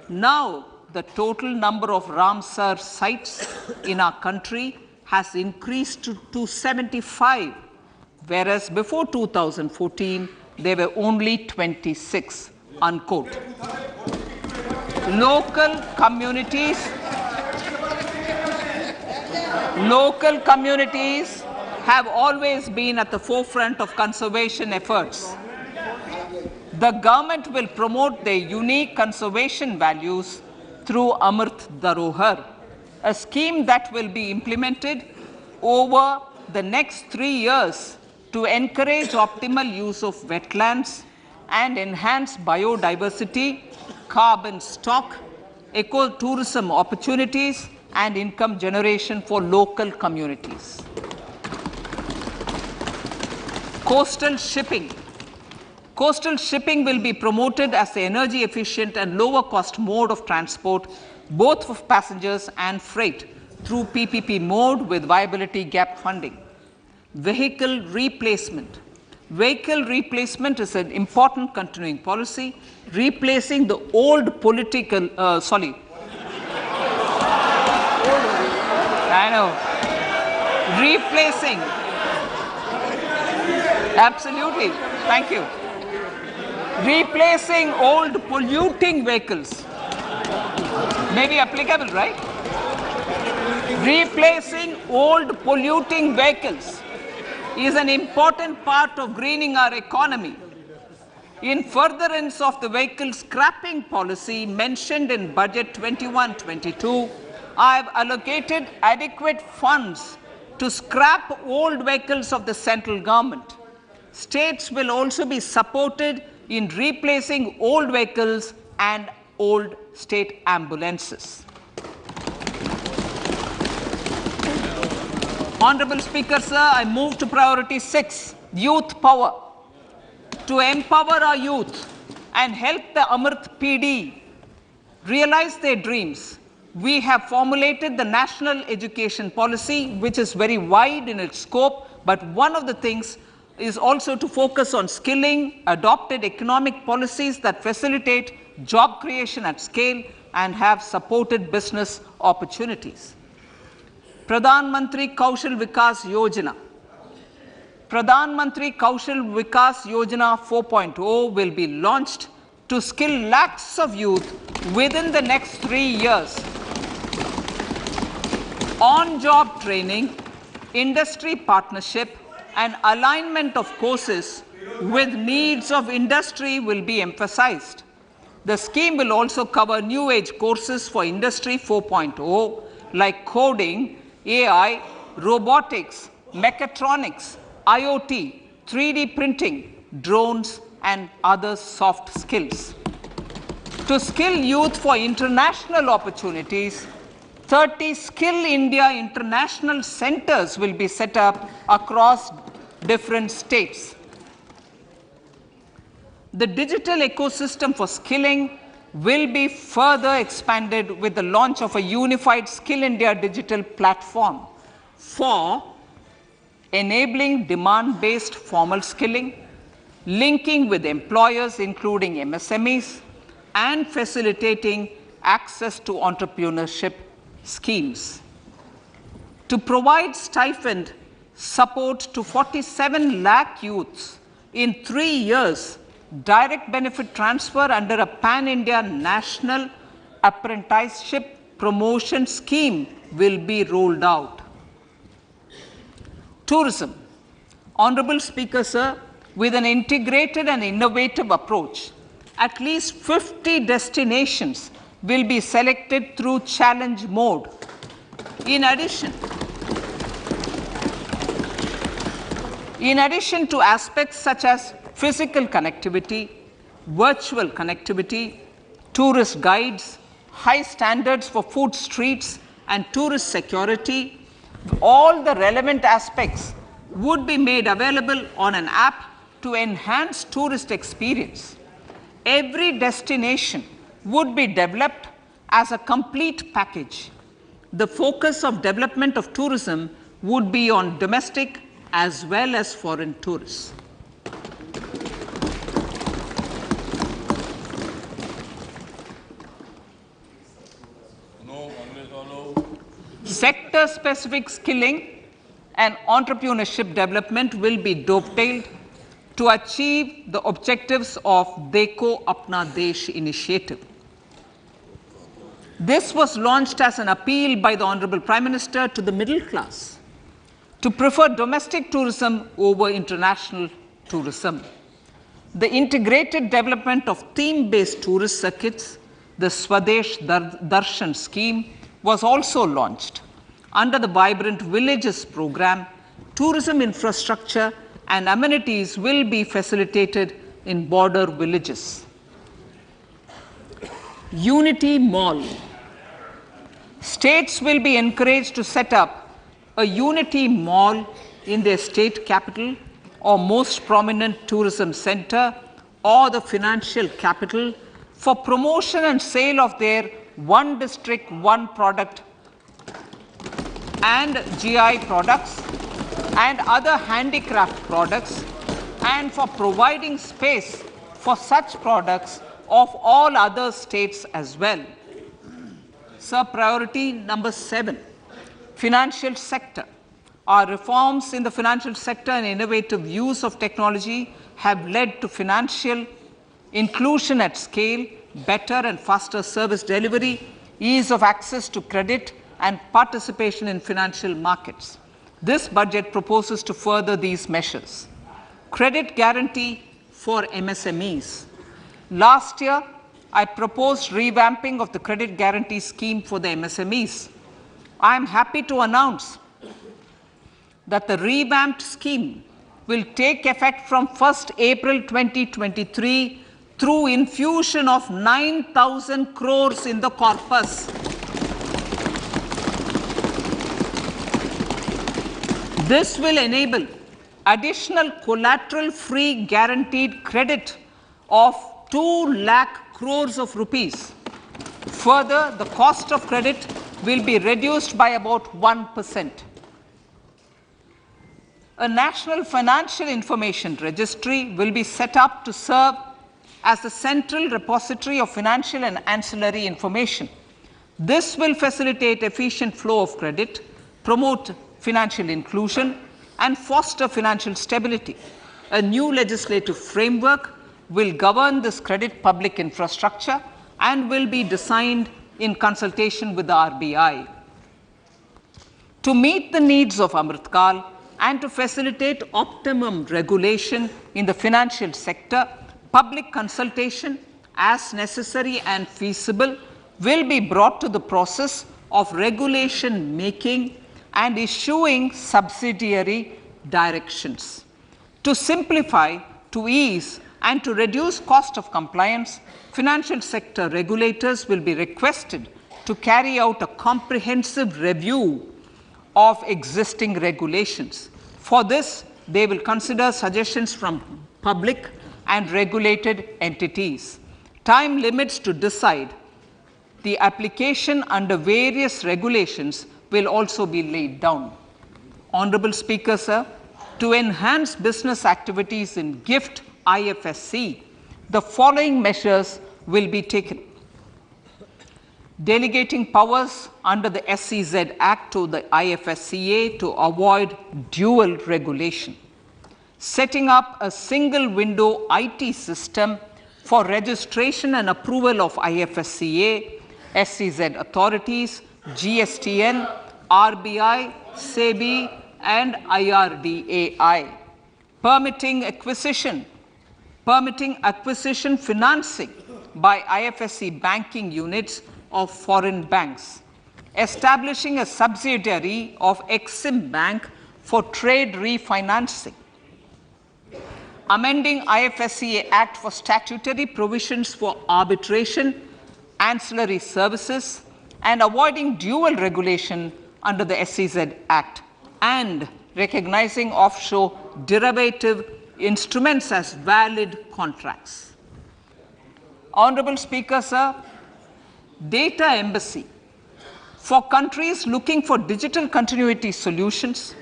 now the total number of Ramsar sites in our country has increased to 75, whereas before 2014, there were only 26, unquote. Local communities have always been at the forefront of conservation efforts. The government will promote their unique conservation values through Amrit Dharohar, a scheme that will be implemented over the next 3 years to encourage optimal use of wetlands and enhance biodiversity, carbon stock, ecotourism opportunities, and income generation for local communities. Coastal shipping. Coastal shipping will be promoted as the energy efficient and lower cost mode of transport, both for passengers and freight, through PPP mode with viability gap funding. Vehicle replacement. Vehicle replacement is an important continuing policy, replacing the old political, I know, replacing, absolutely, thank you. Replacing old polluting vehicles. May be applicable, right? Replacing old polluting vehicles is an important part of greening our economy. In furtherance of the vehicle scrapping policy mentioned in Budget 21-22, I have allocated adequate funds to scrap old vehicles of the central government. States will also be supported in replacing old vehicles and old state ambulances. Honorable Speaker, sir, I move to priority 6, youth power. To empower our youth and help the Amrit PD realize their dreams, we have formulated the National Education Policy, which is very wide in its scope, but one of the things is also to focus on skilling, adopted economic policies that facilitate job creation at scale and have supported business opportunities. Pradhan Mantri Kaushal Vikas Yojana. Pradhan Mantri Kaushal Vikas Yojana 4.0 will be launched to skill lakhs of youth within the next 3 years. On-job training, industry partnership, and alignment of courses with needs of industry will be emphasized. The scheme will also cover new age courses for Industry 4.0 like coding, AI, robotics, mechatronics, IoT, 3D printing, drones, and other soft skills. To skill youth for international opportunities, 30 Skill India International Centers will be set up across different states. The digital ecosystem for skilling will be further expanded with the launch of a unified Skill India digital platform for enabling demand-based formal skilling, linking with employers including MSMEs, and facilitating access to entrepreneurship schemes. To provide stipend support to 47 lakh youths in 3 years, direct benefit transfer under a pan-India national apprenticeship promotion scheme will be rolled out. Tourism. Honorable Speaker, sir, with an integrated and innovative approach, at least 50 destinations will be selected through challenge mode. In addition to aspects such as physical connectivity, virtual connectivity, tourist guides, high standards for food streets, and tourist security, all the relevant aspects would be made available on an app to enhance tourist experience. Every destination would be developed as a complete package. The focus of development of tourism would be on domestic as well as foreign tourists. Sector-specific skilling and entrepreneurship development will be dovetailed to achieve the objectives of Dekho Apna Desh initiative. This was launched as an appeal by the Honorable Prime Minister to the middle class to prefer domestic tourism over international tourism. The integrated development of theme-based tourist circuits, the Swadesh Darshan scheme, was also launched. Under the Vibrant Villages program, tourism infrastructure and amenities will be facilitated in border villages. Unity Mall. States will be encouraged to set up a Unity Mall in their state capital or most prominent tourism center or the financial capital for promotion and sale of their one district, one product and GI products and other handicraft products, and for providing space for such products of all other states as well. Sir, priority number 7, financial sector. Our reforms in the financial sector and innovative use of technology have led to financial inclusion at scale, better and faster service delivery, ease of access to credit, and participation in financial markets. This budget proposes to further these measures. Credit guarantee for MSMEs. Last year, I proposed revamping of the credit guarantee scheme for the MSMEs. I am happy to announce that the revamped scheme will take effect from 1st April 2023 through infusion of 9,000 crores in the corpus. This will enable additional collateral-free guaranteed credit of 2 lakh crores of rupees. Further, the cost of credit will be reduced by about 1%. A national financial information registry will be set up to serve as the central repository of financial and ancillary information. This will facilitate efficient flow of credit, promote financial inclusion, and foster financial stability. A new legislative framework will govern this credit public infrastructure and will be designed in consultation with the RBI. To meet the needs of Amritkal and to facilitate optimum regulation in the financial sector, public consultation, as necessary and feasible, will be brought to the process of regulation making and issuing subsidiary directions. To simplify, to ease, and to reduce cost of compliance, financial sector regulators will be requested to carry out a comprehensive review of existing regulations. For this, they will consider suggestions from public and regulated entities. Time limits to decide the application under various regulations will also be laid down. Honorable Speaker, sir, to enhance business activities in GIFT IFSC, the following measures will be taken. Delegating powers under the SEZ Act to the IFSCA to avoid dual regulation. Setting up a single window IT system for registration and approval of IFSCA, SEZ authorities, GSTN, RBI, SEBI, and IRDAI. Permitting acquisition financing by IFSC banking units of foreign banks. Establishing a subsidiary of Exim Bank for trade refinancing. Amending IFSCA Act for statutory provisions for arbitration, ancillary services, and avoiding dual regulation under the SEZ Act, and recognizing offshore derivative instruments as valid contracts. Honorable Speaker, sir, data embassy. For countries looking for digital continuity solutions,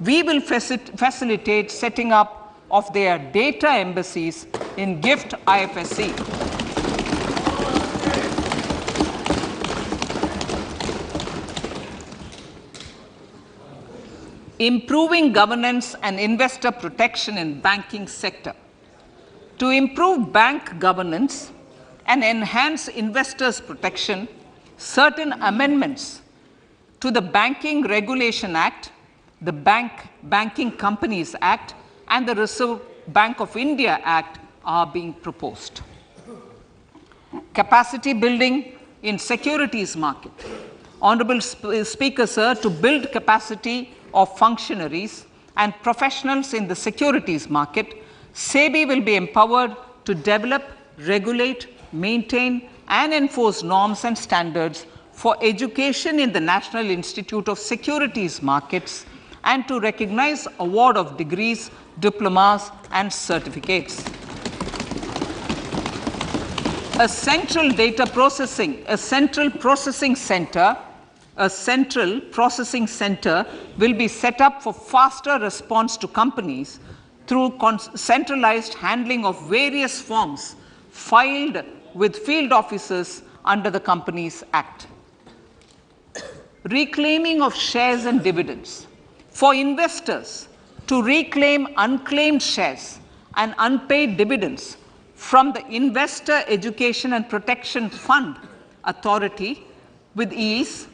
we will facilitate setting up of their data embassies in GIFT IFSC. Improving governance and investor protection in banking sector. To improve bank governance and enhance investors' protection, certain amendments to the Banking Regulation Act, the Banking Companies Act, and the Reserve Bank of India Act are being proposed. Capacity building in securities market. Honorable Speaker, sir, to build capacity of functionaries and professionals in the securities market, SEBI will be empowered to develop, regulate, maintain, and enforce norms and standards for education in the National Institute of Securities Markets and to recognize award of degrees diplomas, and certificates. A central processing center will be set up for faster response to companies through centralized handling of various forms filed with field officers under the Companies Act. Reclaiming of shares and dividends. For investors to reclaim unclaimed shares and unpaid dividends from the Investor Education and Protection Fund Authority with ease,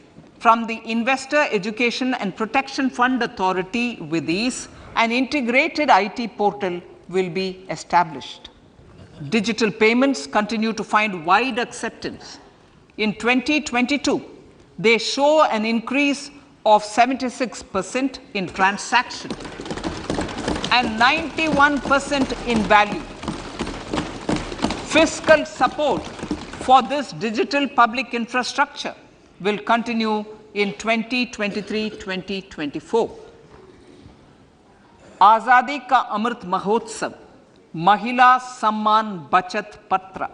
an integrated IT portal will be established. Digital payments continue to find wide acceptance. In 2022, they show an increase of 76% in transaction and 91% in value. Fiscal support for this digital public infrastructure will continue in 2023-2024. Azadi Ka Amrit Mahotsav, Mahila Samman Bachat Patra.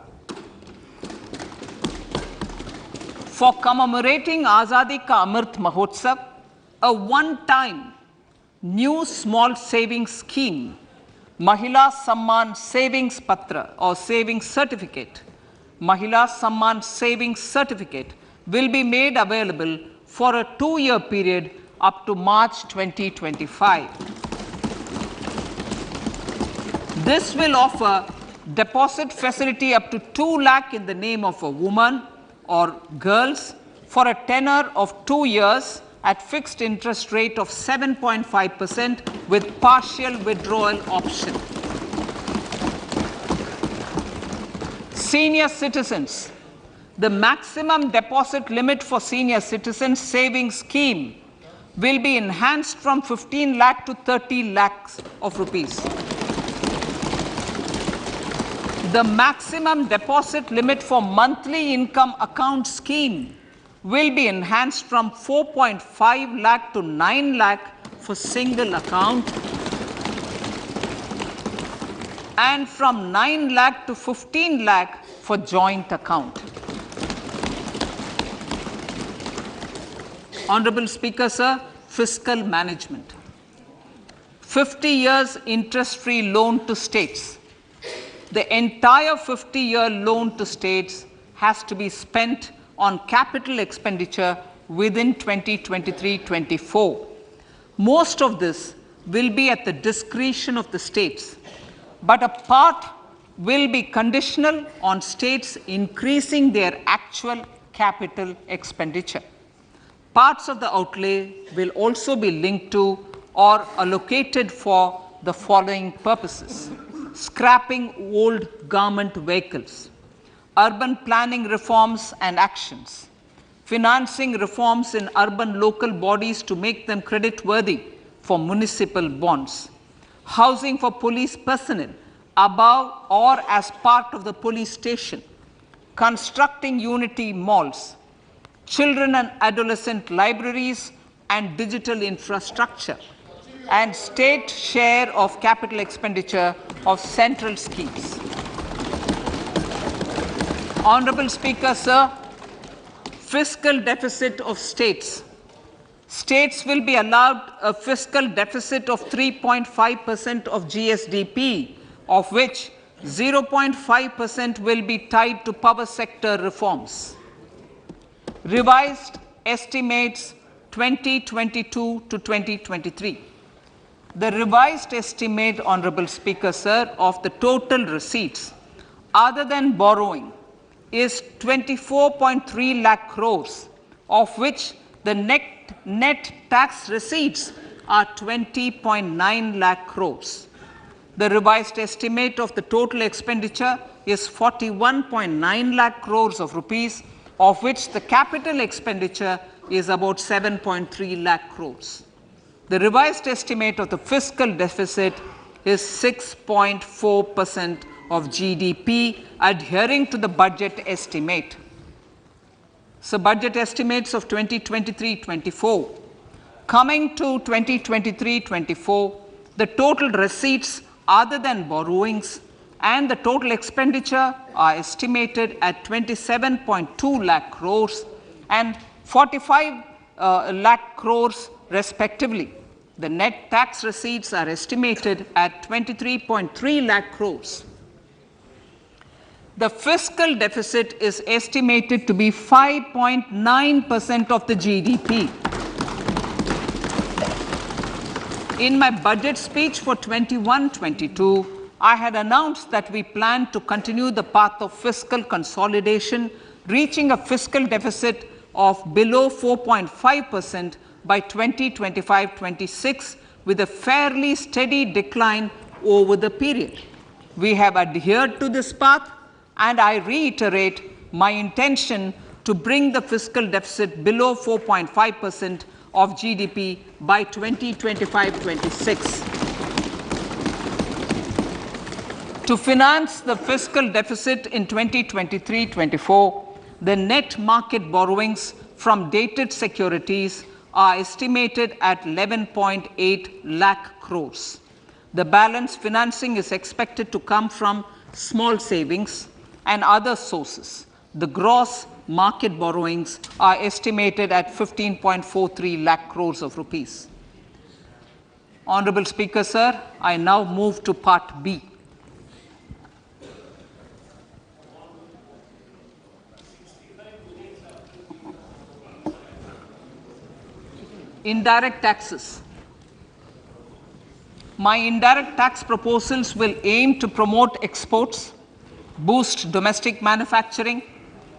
For commemorating Azadi Ka Amrit Mahotsav, a one-time new small savings scheme, Mahila Samman Savings Patra or Savings Certificate, Mahila Samman Savings Certificate will be made available for a 2-year period up to March 2025. This will offer deposit facility up to 2 lakh in the name of a woman or girls for a tenure of 2 years at fixed interest rate of 7.5% with partial withdrawal option. Senior citizens. The maximum deposit limit for senior citizens savings scheme will be enhanced from 15 lakh to 30 lakhs of rupees. The maximum deposit limit for monthly income account scheme will be enhanced from 4.5 lakh to 9 lakh for single account and from 9 lakh to 15 lakh for joint account. Honorable Speaker, sir, fiscal management. 50 years interest-free loan to states. The entire 50-year loan to states has to be spent on capital expenditure within 2023-24. Most of this will be at the discretion of the states, but a part will be conditional on states increasing their actual capital expenditure. Parts of the outlay will also be linked to or allocated for the following purposes: scrapping old government vehicles, urban planning reforms and actions, financing reforms in urban local bodies to make them credit-worthy for municipal bonds, housing for police personnel above or as part of the police station, constructing unity malls, children and adolescent libraries and digital infrastructure, and state share of capital expenditure of central schemes. Honorable Speaker, sir, fiscal deficit of states. States will be allowed a fiscal deficit of 3.5% of GSDP, of which 0.5% will be tied to power sector reforms. Revised estimates 2022 to 2023. The revised estimate, Honorable Speaker, sir, of the total receipts other than borrowing is 24.3 lakh crores, of which the net tax receipts are 20.9 lakh crores. The revised estimate of the total expenditure is 41.9 lakh crores of rupees, of which the capital expenditure is about 7.3 lakh crores. The revised estimate of the fiscal deficit is 6.4% of GDP, adhering to the budget estimate. So, budget estimates of 2023-24. Coming to 2023-24, The total receipts other than borrowings and the total expenditure are estimated at 27.2 lakh crores and 45 lakh crores respectively. The net tax receipts are estimated at 23.3 lakh crores. The fiscal deficit is estimated to be 5.9% of the GDP. In my budget speech for 21-22, I had announced that we plan to continue the path of fiscal consolidation, reaching a fiscal deficit of below 4.5% by 2025-26, with a fairly steady decline over the period. We have adhered to this path, and I reiterate my intention to bring the fiscal deficit below 4.5% of GDP by 2025-26. To finance the fiscal deficit in 2023-24, the net market borrowings from dated securities are estimated at 11.8 lakh crores. The balance financing is expected to come from small savings and other sources. The gross market borrowings are estimated at 15.43 lakh crores of rupees. Honorable Speaker, sir, I now move to Part B. Indirect taxes. My indirect tax proposals will aim to promote exports, boost domestic manufacturing,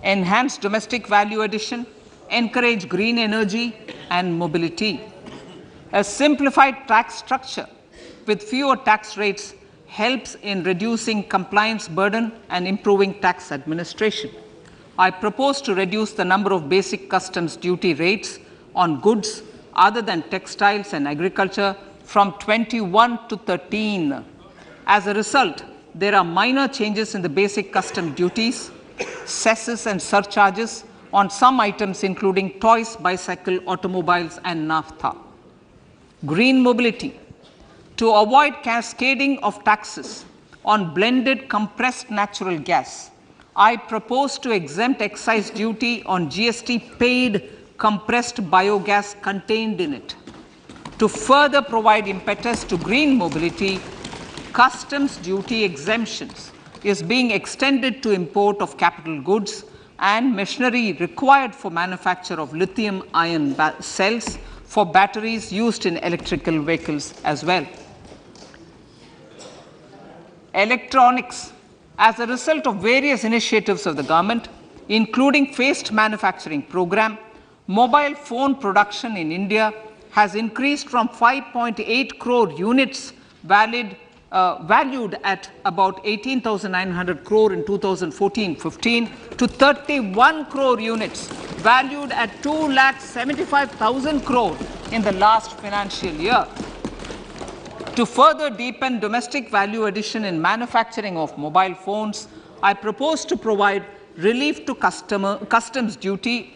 enhance domestic value addition, encourage green energy and mobility. A simplified tax structure with fewer tax rates helps in reducing compliance burden and improving tax administration. I propose to reduce the number of basic customs duty rates on goods other than textiles and agriculture from 21 to 13. As a result, there are minor changes in the basic custom duties, cesses and surcharges on some items including toys, bicycle, automobiles and naphtha. Green mobility. To avoid cascading of taxes on blended compressed natural gas, I propose to exempt excise duty on GST paid compressed biogas contained in it. To further provide impetus to green mobility, customs duty exemptions is being extended to import of capital goods and machinery required for manufacture of lithium-ion cells for batteries used in electrical vehicles as well. Electronics. As a result of various initiatives of the government, including phased manufacturing program, mobile phone production in India has increased from 5.8 crore units valued at about 18,900 crore in 2014-15 to 31 crore units valued at 2,75,000 crore in the last financial year. To further deepen domestic value addition in manufacturing of mobile phones, I propose to provide relief to customs duty.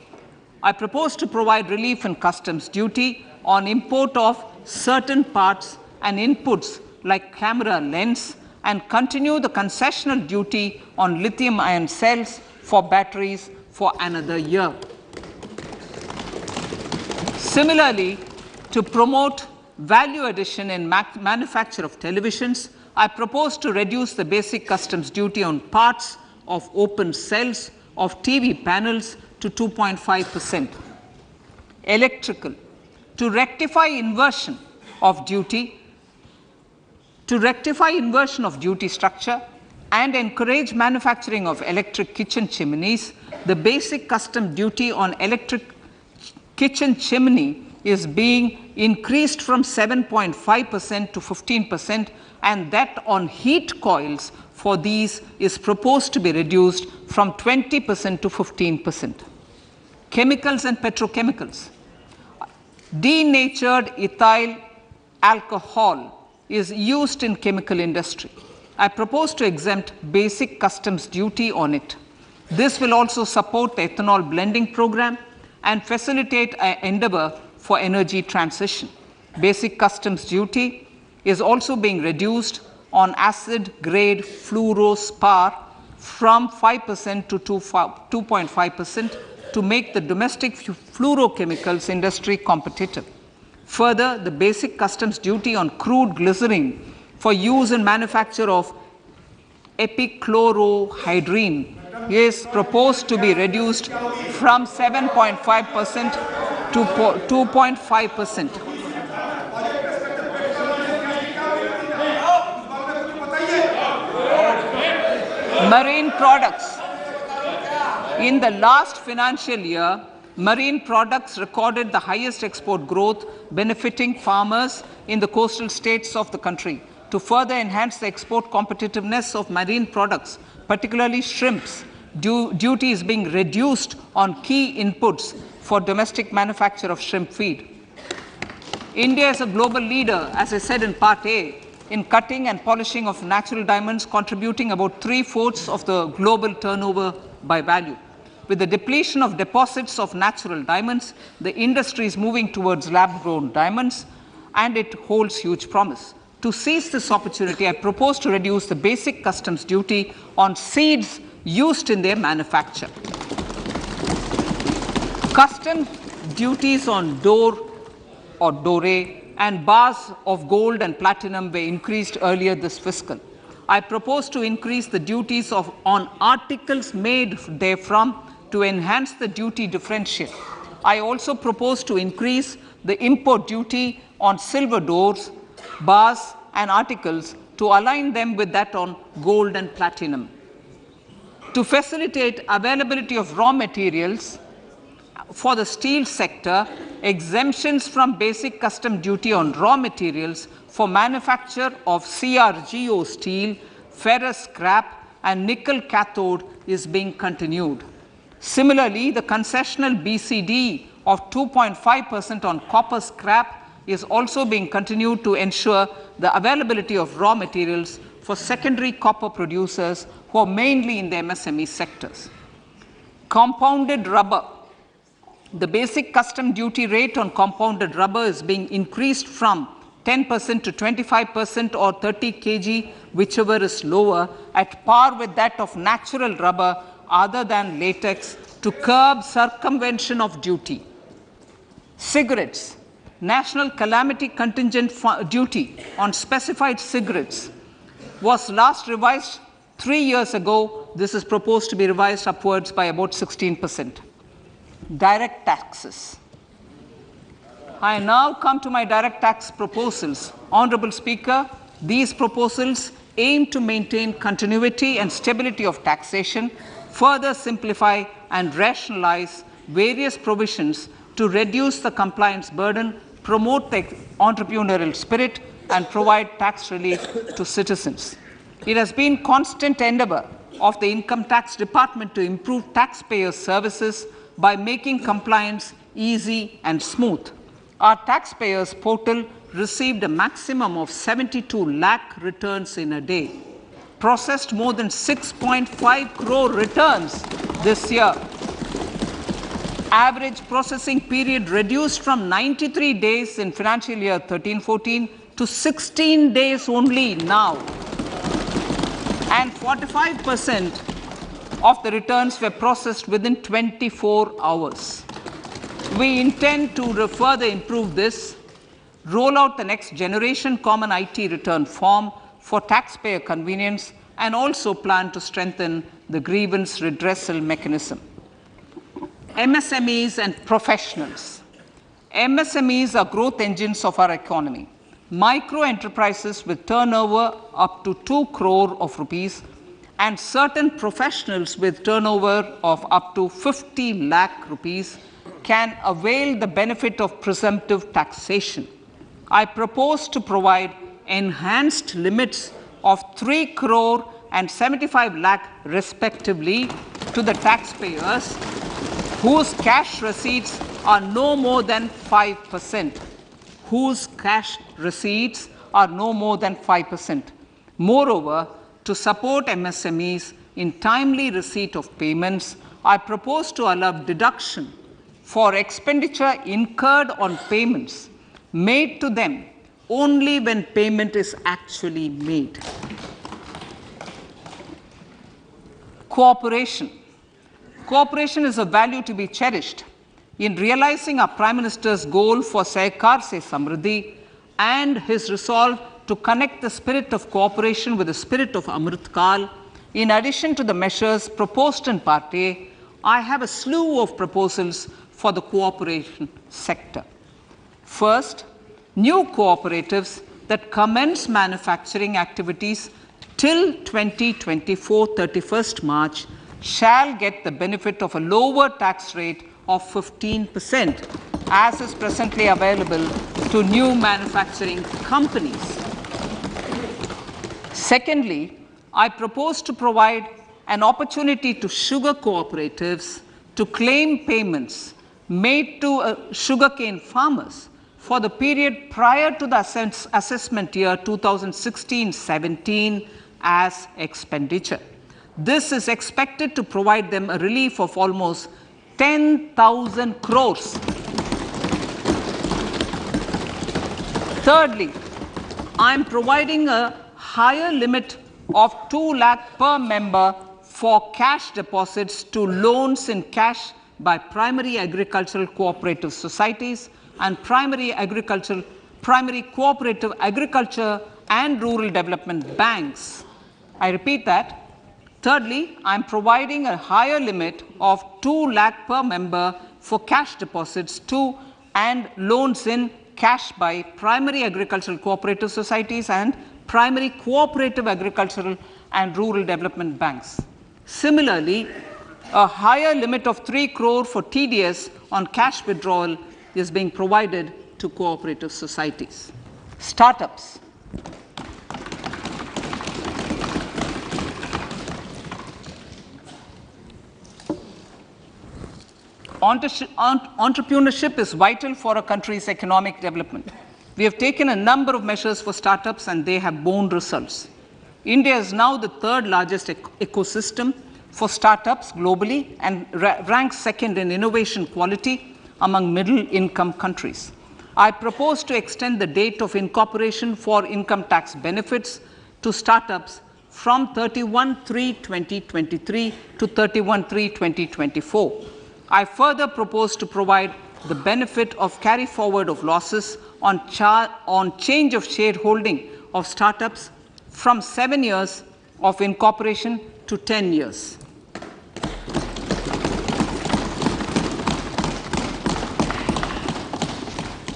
I propose to provide relief in customs duty on import of certain parts and inputs like camera lens and continue the concessional duty on lithium-ion cells for batteries for another year. Similarly, to promote value addition in manufacture of televisions, I propose to reduce the basic customs duty on parts of open cells of TV panels to 2.5%. Electrical. To rectify inversion of duty structure and encourage manufacturing of electric kitchen chimneys, the basic custom duty on electric kitchen chimney is being increased from 7.5% to 15%, and that on heat coils for these is proposed to be reduced from 20% to 15%. Chemicals and petrochemicals. Denatured ethyl alcohol is used in chemical industry. I propose to exempt basic customs duty on it. This will also support the ethanol blending program and facilitate an endeavor for energy transition. Basic customs duty is also being reduced on acid-grade fluorospar from 5% to 2.5% to make the domestic fluorochemicals industry competitive. Further, the basic customs duty on crude glycerin for use in manufacture of epichlorohydrin is proposed to be reduced from 7.5% to 2.5%. Marine products. In the last financial year, marine products recorded the highest export growth, benefiting farmers in the coastal states of the country. To further enhance the export competitiveness of marine products, particularly shrimps, duty is being reduced on key inputs for domestic manufacture of shrimp feed. India is a global leader, as I said in Part A, in cutting and polishing of natural diamonds, contributing about 3/4 of the global turnover by value. With the depletion of deposits of natural diamonds, the industry is moving towards lab-grown diamonds, and it holds huge promise. To seize this opportunity, I propose to reduce the basic customs duty on seeds used in their manufacture. Customs duties on dore or doré and bars of gold and platinum were increased earlier this fiscal. I propose to increase the duties on articles made therefrom to enhance the duty differential. I also propose to increase the import duty on silver doors, bars and articles to align them with that on gold and platinum. To facilitate availability of raw materials for the steel sector, exemptions from basic custom duty on raw materials for manufacture of CRGO steel, ferrous scrap and nickel cathode is being continued. Similarly, the concessional BCD of 2.5% on copper scrap is also being continued to ensure the availability of raw materials for secondary copper producers who are mainly in the MSME sectors. Compounded rubber. The basic custom duty rate on compounded rubber is being increased from 10% to 25% or 30 kg, whichever is lower, at par with that of natural rubber other than latex, to curb circumvention of duty. Cigarettes. National calamity contingent duty on specified cigarettes was last revised 3 years ago. This is proposed to be revised upwards by about 16%. Direct taxes. I now come to my direct tax proposals. Honorable Speaker, these proposals aim to maintain continuity and stability of taxation, further simplify and rationalize various provisions to reduce the compliance burden, promote the entrepreneurial spirit, and provide tax relief to citizens. It has been constant endeavor of the Income Tax Department to improve taxpayers' services by making compliance easy and smooth. Our taxpayers portal received a maximum of 72 lakh returns in a day, processed more than 6.5 crore returns this year. Average processing period reduced from 93 days in financial year 13-14 to 16 days only now. And 45% of the returns were processed within 24 hours. We intend to further improve this, roll out the next generation common IT return form for taxpayer convenience, and also plan to strengthen the grievance redressal mechanism. MSMEs and professionals. MSMEs are growth engines of our economy. Micro enterprises with turnover up to 2 crore of rupees and certain professionals with turnover of up to 50 lakh rupees can avail the benefit of presumptive taxation. I propose to provide enhanced limits of 3 crore and 75 lakh respectively to the taxpayers whose cash receipts are no more than 5%. Whose cash receipts are no more than 5%. Moreover, to support MSMEs in timely receipt of payments, I propose to allow deduction for expenditure incurred on payments made to them only when payment is actually made. Cooperation. Cooperation is a value to be cherished. In realizing our Prime Minister's goal for Sehkar Se Samriddhi and his resolve to connect the spirit of cooperation with the spirit of Amrit Kal, in addition to the measures proposed in Part A, I have a slew of proposals for the cooperation sector. First, new cooperatives that commence manufacturing activities till 2024 31st March shall get the benefit of a lower tax rate of 15%, as is presently available to new manufacturing companies. Secondly, I propose to provide an opportunity to sugar cooperatives to claim payments made to sugarcane farmers for the period prior to the assessment year 2016-17 as expenditure. This is expected to provide them a relief of almost 10,000 crores. Thirdly, I am providing a higher limit of 2 lakh per member for cash deposits to loans in cash by primary agricultural cooperative societies and primary cooperative agriculture and rural development banks. I repeat that. Thirdly, I am providing a higher limit of 2 lakh per member for cash deposits to and loans in cash by primary agricultural cooperative societies and primary cooperative agricultural and rural development banks. Similarly, a higher limit of 3 crore for TDS on cash withdrawal is being provided to cooperative societies. Startups. Entrepreneurship is vital for a country's economic development. We have taken a number of measures for startups and they have borne results. India is now the third largest ecosystem for startups globally and ranks second in innovation quality among middle-income countries. I propose to extend the date of incorporation for income tax benefits to startups from 31/3/2023 to 31/3/2024. I further propose to provide the benefit of carry forward of losses on change of shareholding of startups from 7 years of incorporation to 10 years.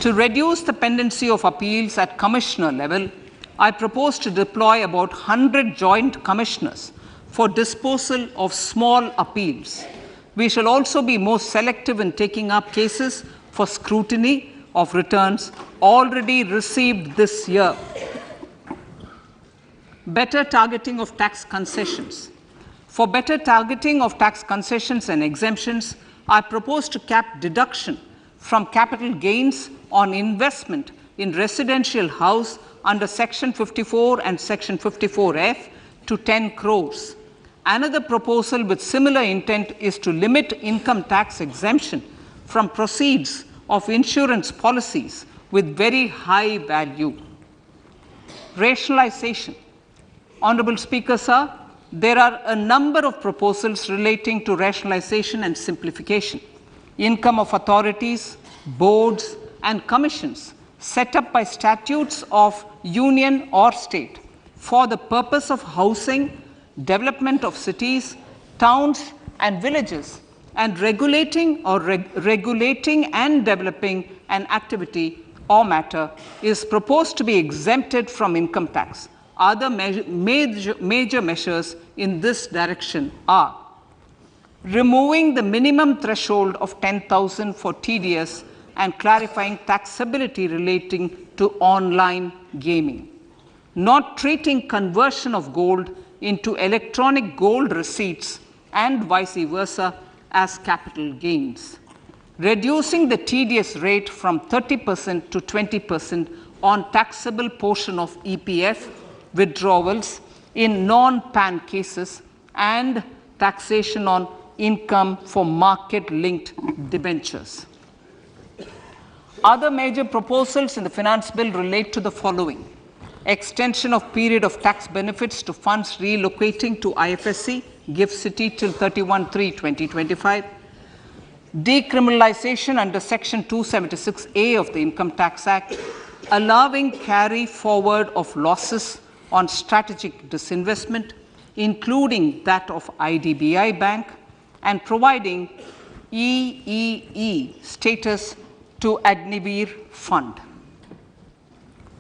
To reduce the pendency of appeals at commissioner level, I propose to deploy about 100 joint commissioners for disposal of small appeals. We shall also be more selective in taking up cases for scrutiny of returns already received this year. Better targeting of tax concessions. For better targeting of tax concessions and exemptions, I propose to cap deduction from capital gains on investment in residential house under Section 54 and Section 54F to 10 crores. Another proposal with similar intent is to limit income tax exemption from proceeds of insurance policies with very high value. Rationalization. Honorable Speaker, sir, there are a number of proposals relating to rationalization and simplification. Income of authorities, boards, and commissions set up by statutes of union or state for the purpose of housing, development of cities, towns, and villages, and regulating and developing an activity or matter is proposed to be exempted from income tax. Other major measures in this direction are removing the minimum threshold of 10,000 for TDS and clarifying taxability relating to online gaming, not treating conversion of gold into electronic gold receipts and vice versa as capital gains, reducing the TDS rate from 30% to 20% on taxable portion of EPF withdrawals in non-PAN cases, and taxation on income for market-linked debentures. Other major proposals in the finance bill relate to the following: extension of period of tax benefits to funds relocating to IFSC, GIFT City till 31/3/2025, decriminalization under Section 276A of the Income Tax Act, allowing carry forward of losses on strategic disinvestment, including that of IDBI Bank, and providing EEE status to Agnivir Fund.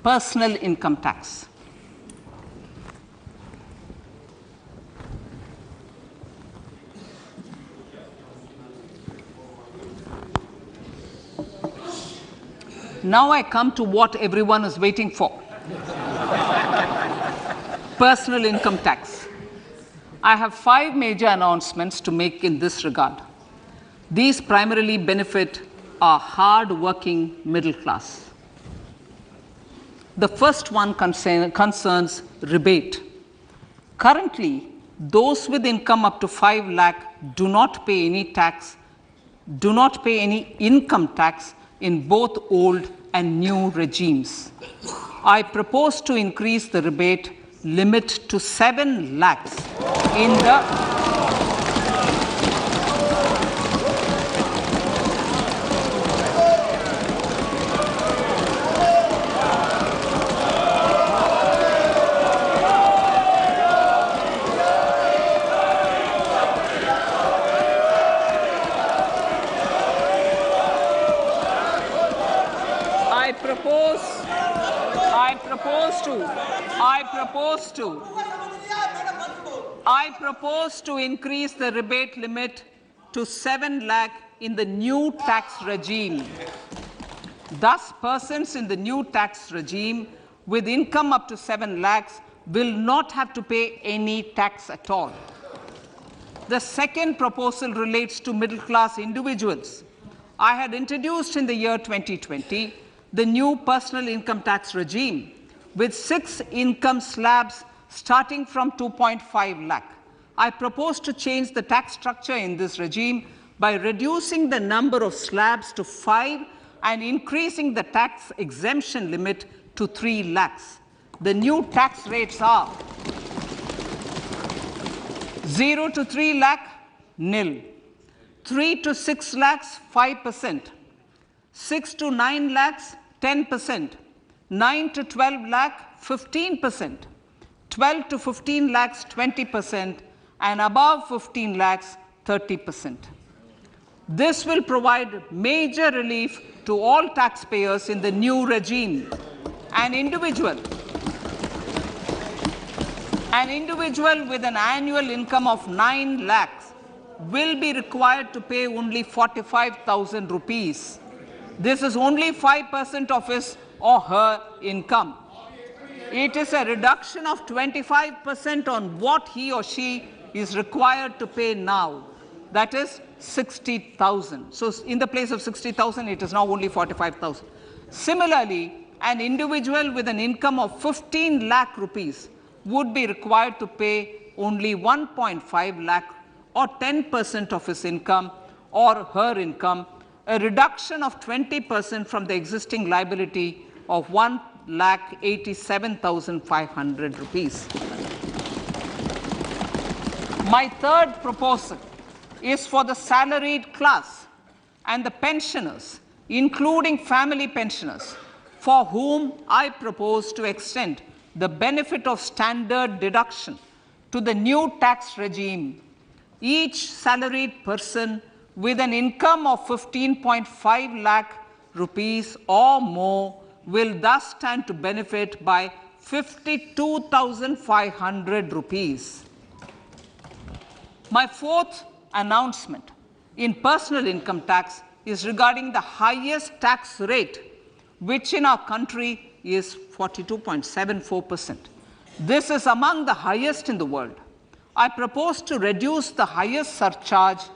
Personal income tax. Now I come to what everyone is waiting for. Personal income tax. I have 5 major announcements to make in this regard. These primarily benefit our hard-working middle class. The first one concerns rebate. Currently, those with income up to 5 lakh do not pay any income tax in both old and new regimes. I propose to increase the rebate limit to 7 lakhs in the I propose to increase the rebate limit to 7 lakh in the new tax regime. Thus, persons in the new tax regime with income up to 7 lakhs will not have to pay any tax at all. The second proposal relates to middle class individuals. I had introduced in the year 2020 the new personal income tax regime with 6 income slabs starting from 2.5 lakh. I propose to change the tax structure in this regime by reducing the number of slabs to 5 and increasing the tax exemption limit to 3 lakhs. The new tax rates are 0 to 3 lakh, nil; 3 to 6 lakhs, 5%; 6 to 9 lakhs, 10%; 9 to 12 lakh, 15%; 12 to 15 lakhs, 20%; and above 15 lakhs, 30%. This will provide major relief to all taxpayers in the new regime. An individual with an annual income of 9 lakhs will be required to pay only 45,000 rupees. This is only 5% of his or her income. It is a reduction of 25% on what he or she is required to pay now. That is 60,000. So in the place of 60,000, it is now only 45,000. Similarly, an individual with an income of 15 lakh rupees would be required to pay only 1.5 lakh or 10% of his income or her income, a reduction of 20% from the existing liability of 1,87,500 rupees. My third proposal is for the salaried class and the pensioners, including family pensioners, for whom I propose to extend the benefit of standard deduction to the new tax regime. Each salaried person with an income of 15.5 lakh rupees or more will thus stand to benefit by 52,500 rupees. My fourth announcement in personal income tax is regarding the highest tax rate, which in our country is 42.74%. This is among the highest in the world. I propose to reduce the highest surcharge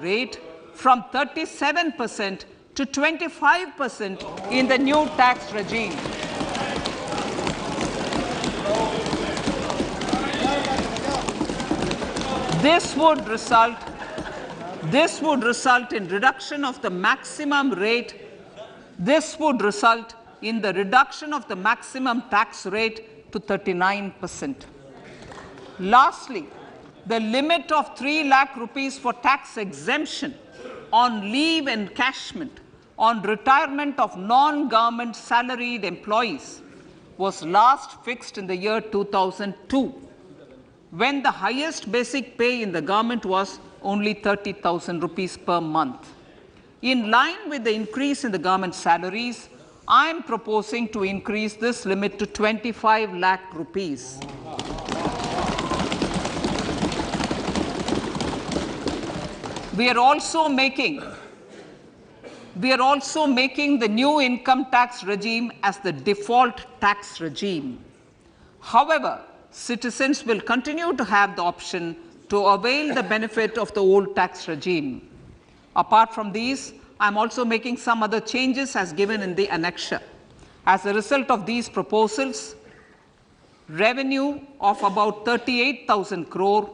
rate from 37% to 25% in the new tax regime. This would result in reduction of the maximum rate. This would result in the reduction of the maximum tax rate to 39%. Lastly, the limit of 3 lakh rupees for tax exemption on leave encashment on retirement of non-government salaried employees was last fixed in the year 2002, when the highest basic pay in the government was only 30,000 rupees per month. In line with the increase in the government salaries, I am proposing to increase this limit to 25 lakh rupees. We are also making the new income tax regime as the default tax regime. However, citizens will continue to have the option to avail the benefit of the old tax regime. Apart from these, I am also making some other changes as given in the annexure. As a result of these proposals, revenue of about 38,000 crore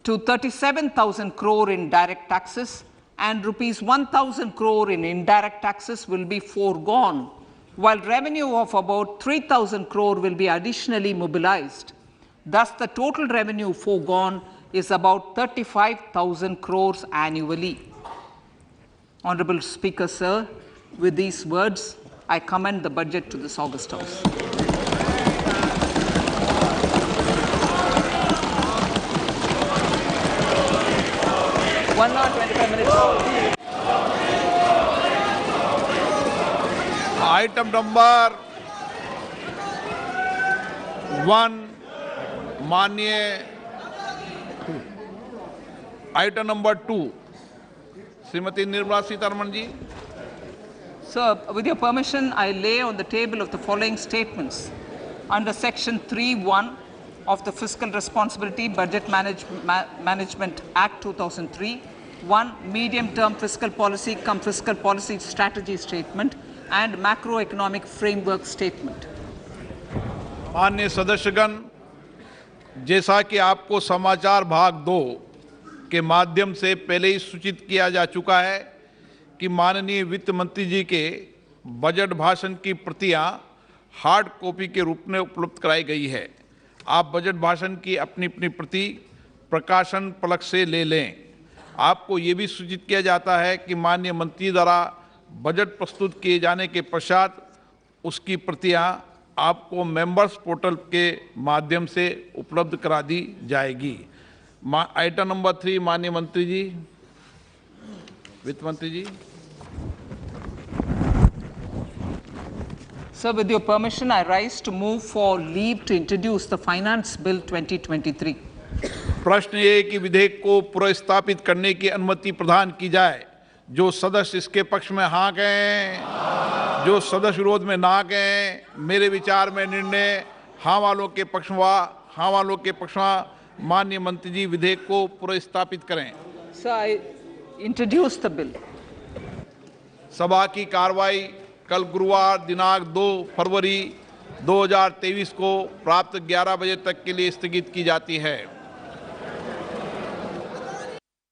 to 37,000 crore in direct taxes and rupees 1,000 crore in indirect taxes will be foregone, while revenue of about 3,000 crore will be additionally mobilized. Thus, the total revenue foregone is about 35,000 crores annually. Honorable Speaker, sir, with these words, I commend the budget to this August House. One hour, 25 minutes. Item number 1, माननीय item number 2, Shrimati Nirmala Sitharaman ji. Sir, with your permission, I lay on the table of the following statements. Under Section 3(1) of the Fiscal Responsibility Budget Management Act 2003, 1. Medium-term fiscal policy cum fiscal policy strategy statement and macroeconomic framework statement. माननीय सदस्यगण, जैसा कि आपको समाचार भाग 2 के माध्यम से पहले ही सूचित किया जा चुका है कि माननीय वित्त मंत्री जी के बजट भाषण की प्रतियां हार्ड कॉपी के रूप में उपलब्ध कराई गई है. आप बजट भाषण की अपनी अपनी प्रति प्रकाशन पलक से ले लें. आपको ये भी सूचित किया जाता है कि माननीय मंत्री द्वारा बजट प्रस्तुत किए जाने के पश्चात उसकी प्रतियां आपको मेंबर्स पोर्टल के माध्यम से उपलब्ध करा दी जाएगी. आइटम नंबर 3, माननीय मंत्री जी, वित्त मंत्री जी. Sir, with your permission, I rise to move for leave to introduce the Finance Bill 2023. प्रश्न ये कि विधेयक को पुनर्स्थापित करने की अनुमति प्रदान की जाए. जो सदस्य इसके पक्ष में हाँ कहें, जो सदस्य विरोध में ना कहें. मेरे विचार में निर्णय हाँ वालों के पक्ष में. माननीय मंत्री जी विधेयक को पुनर्स्थापित करें. Sir, I introduce the bill. सभा की कार्रवाई कल गुरुवार दिनांक 2 फरवरी 2023 को प्राप्त 11 बजे तक के लिए स्थगित की जाती है.